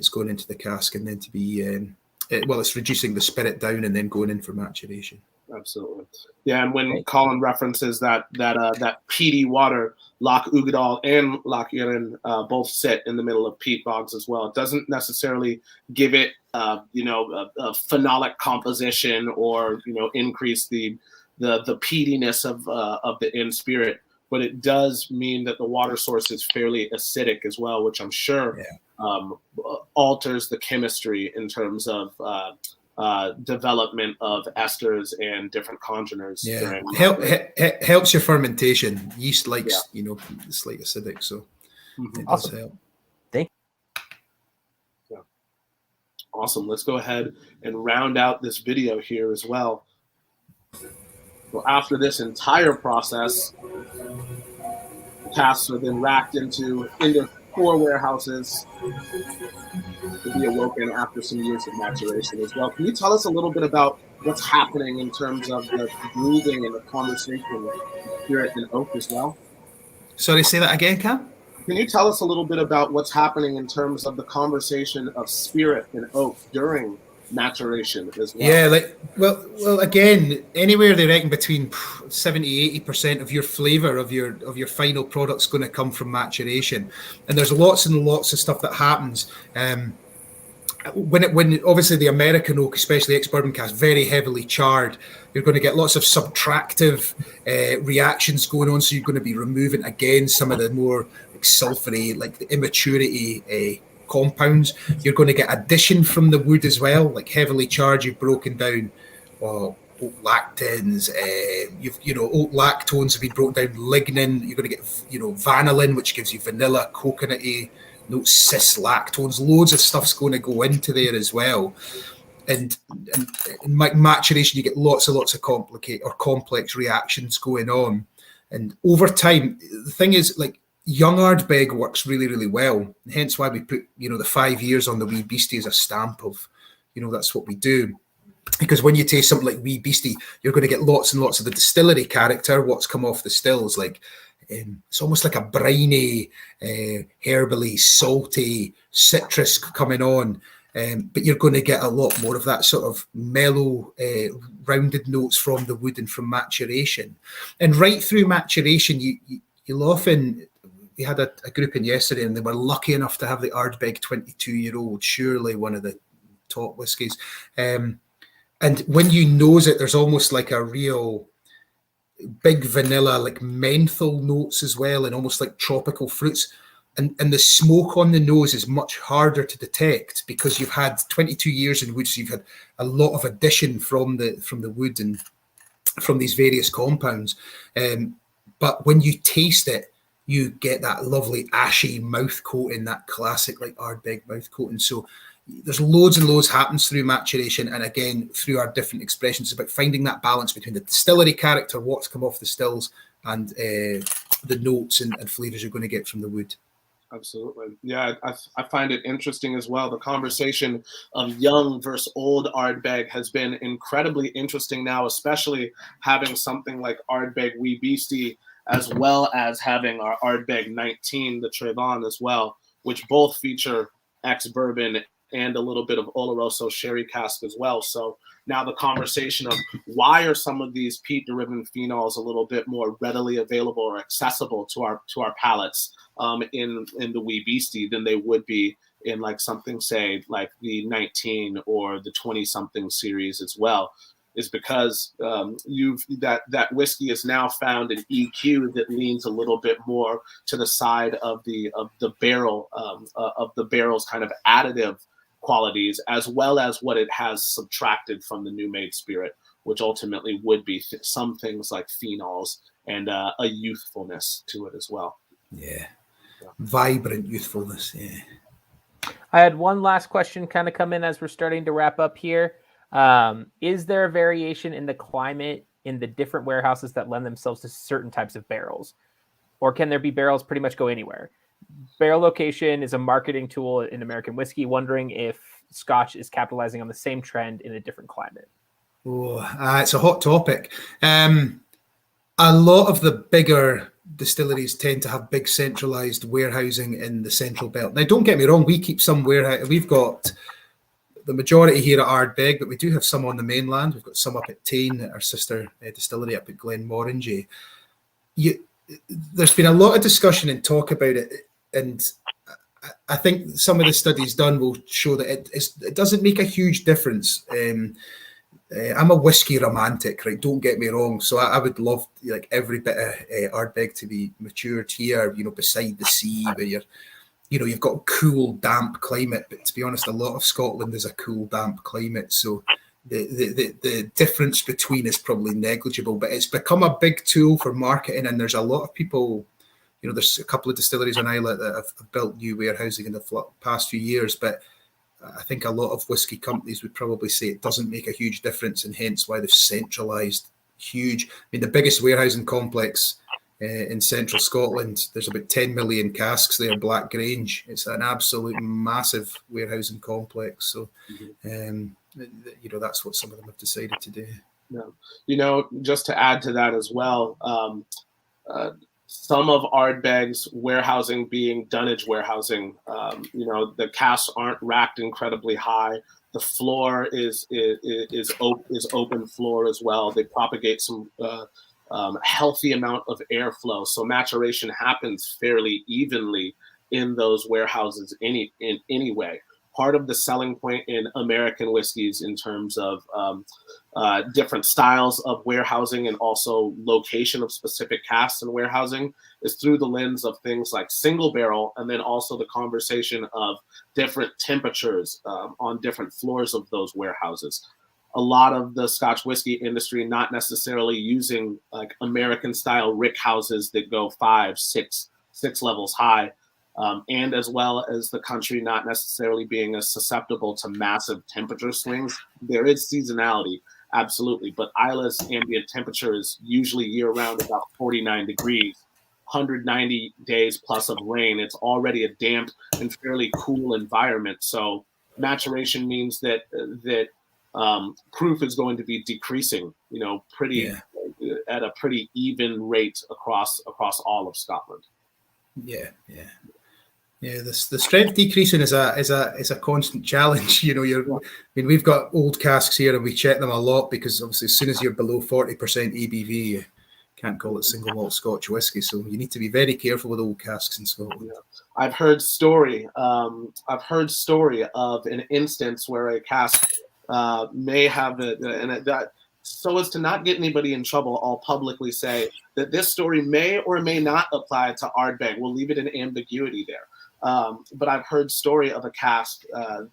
going into the cask and then to be it's reducing the spirit down and then going in for maturation. Absolutely. Yeah, and when Colin references that peaty water, Loch Ugadal and Loch Erin both sit in the middle of peat bogs as well. It doesn't necessarily give it, a phenolic composition or, increase the peatiness of the end spirit, but it does mean that the water source is fairly acidic as well, which I'm sure alters the chemistry in terms of development of esters and different congeners. Yeah, helps your fermentation. Yeast likes, it's like acidic, so it does help. Thank you. Yeah. Awesome. Let's go ahead and round out this video here as well. So after this entire process, casks are then racked into 4 warehouses to be awoken after some years of maturation as well. Can you tell us a little bit about what's happening in terms of the breathing and the conversation with spirit and oak as well? Sorry, say that again, Cam? Can you tell us a little bit about what's happening in terms of the conversation of spirit and oak during maturation as well? Yeah, well, again, anywhere they reckon between 70-80% of your flavour of your final product's going to come from maturation, and there's lots and lots of stuff that happens. When obviously the American oak, especially ex-bourbon cask, very heavily charred, you're going to get lots of subtractive reactions going on. So you're going to be removing again some of the more sulfury, like the immaturity compounds. You're going to get addition from the wood as well, like heavily charged. You've broken down oak lactins. Oak lactones have been broken down. Lignin. You're going to get vanillin, which gives you vanilla, coconutty notes, cis lactones. Loads of stuff's going to go into there as well. And in maturation, you get lots of complicated or complex reactions going on. And over time, the thing is, like, young Ardbeg works really, really well. Hence why we put, the 5 years on the Wee Beastie as a stamp of, that's what we do. Because when you taste something like Wee Beastie, you're going to get lots and lots of the distillery character, what's come off the stills. Like, it's almost like a briny, herbally, salty citrus coming on. but you're going to get a lot more of that sort of mellow, rounded notes from the wood and from maturation. And right through maturation, you'll often... We had a group in yesterday, and they were lucky enough to have the Ardbeg 22-year-old, surely one of the top whiskies. And when you nose it, there's almost like a real big vanilla, like menthol notes as well, and almost like tropical fruits. And the smoke on the nose is much harder to detect because you've had 22 years in wood, so you've had a lot of addition from the wood and from these various compounds. But when you taste it, you get that lovely ashy mouth coating, that classic like Ardbeg mouth coating. So there's loads and loads happens through maturation, and again through our different expressions. It's about finding that balance between the distillery character, what's come off the stills, and the notes and flavors you're going to get from the wood. Absolutely. Yeah, I find it interesting as well. The conversation of young versus old Ardbeg has been incredibly interesting now, especially having something like Ardbeg Wee Beastie, as well as having our Ardbeg 19, the Trevon as well, which both feature ex-bourbon and a little bit of Oloroso sherry cask as well. So now the conversation of why are some of these peat-driven phenols a little bit more readily available or accessible to our palates in the Wee Beastie than they would be in like something, say, like the 19 or the 20-something series as well, is because that whiskey is now found in EQ that leans a little bit more to the side of the barrel of the barrel's kind of additive qualities, as well as what it has subtracted from the new made spirit, which ultimately would be some things like phenols and a youthfulness to it as well. Yeah. Vibrant youthfulness. Yeah. I had one last question kind of come in as we're starting to wrap up here. Is there a variation in the climate in the different warehouses that lend themselves to certain types of barrels? Or can there be barrels pretty much go anywhere? Barrel location is a marketing tool in American whiskey. Wondering if Scotch is capitalizing on the same trend in a different climate. Oh, it's a hot topic. A lot of the bigger distilleries tend to have big centralized warehousing in the central belt. Now, don't get me wrong, we keep some warehouse. We've got the majority here at Ardbeg, but we do have some on the mainland. We've got some up at Tain, our sister distillery up at Glenmorangie. There's been a lot of discussion and talk about it, and I think some of the studies done will show that it doesn't make a huge difference. I'm a whiskey romantic, right? Don't get me wrong. So I would love like every bit of Ardbeg to be matured here, beside the sea, where you've got a cool, damp climate. But to be honest, a lot of Scotland is a cool, damp climate. So the difference between is probably negligible, but it's become a big tool for marketing. And there's a lot of people, there's a couple of distilleries on Islay that have built new warehousing in the past few years, but I think a lot of whiskey companies would probably say it doesn't make a huge difference, and hence why they've centralised huge. I mean, the biggest warehousing complex in central Scotland, there's about 10 million casks there, Black Grange. It's an absolute massive warehousing complex. So, that's what some of them have decided to do. Yeah. Just to add to that as well, some of Ardbeg's warehousing being dunnage warehousing, the casks aren't racked incredibly high. The floor is open floor as well. They propagate some healthy amount of airflow, so maturation happens fairly evenly in those warehouses anyway. Part of the selling point in American whiskeys in terms of different styles of warehousing and also location of specific casks and warehousing is through the lens of things like single barrel, and then also the conversation of different temperatures on different floors of those warehouses. A lot of the Scotch whiskey industry not necessarily using like American style rick houses that go 5, 6 levels high. And as well as the country not necessarily being as susceptible to massive temperature swings. There is seasonality, absolutely, but Islay's ambient temperature is usually year-round about 49 degrees, 190 days plus of rain. It's already a damp and fairly cool environment, so maturation means that proof is going to be decreasing, at a pretty even rate across all of Scotland. Yeah. Yeah, the strength decreasing is a constant challenge. You know, I mean, we've got old casks here, and we check them a lot because obviously, as soon as you're below 40% ABV, you can't call it single malt Scotch whiskey. So you need to be very careful with old casks in Scotland. Yeah. I've heard story of an instance where a cask may have that. So as to not get anybody in trouble, I'll publicly say that this story may or may not apply to Ardbeg. We'll leave it in ambiguity there. But I've heard story of a cask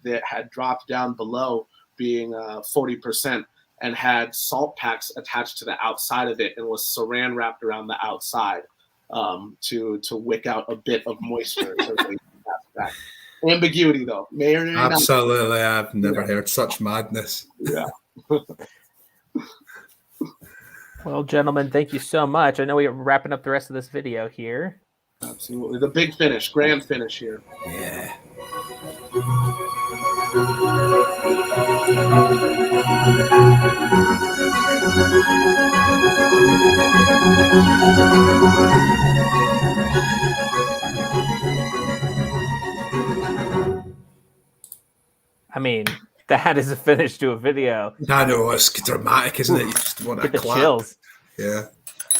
that had dropped down below being 40% and had salt packs attached to the outside of it and was saran wrapped around the outside to wick out a bit of moisture. Ambiguity though, may or may not. Absolutely, I've never heard such madness. Yeah. Well, gentlemen, thank you so much. I know we're wrapping up the rest of this video here. Absolutely. The big finish, grand finish here. Yeah. I mean, that is a finish to a video. I know, it's dramatic, isn't it? You just want to Get the clap. chills. Yeah.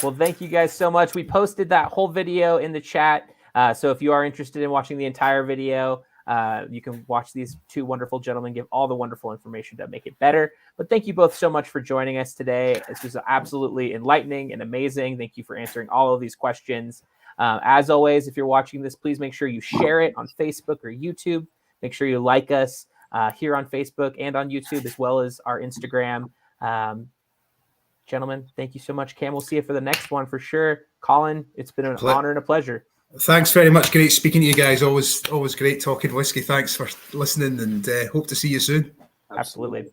Well, thank you guys so much. We posted that whole video in the chat. So if you are interested in watching the entire video, you can watch these two wonderful gentlemen give all the wonderful information to make it better. But thank you both so much for joining us today. This was absolutely enlightening and amazing. Thank you for answering all of these questions. As always, if you're watching this, please make sure you share it on Facebook or YouTube. Make sure you like us here on Facebook and on YouTube, as well as our Instagram. Gentlemen, thank you so much. Cam, we'll see you for the next one for sure. Colin, it's been an honor and a pleasure. Thanks very much. Great speaking to you guys. Always great talking whiskey. Thanks for listening, and hope to see you soon. Absolutely.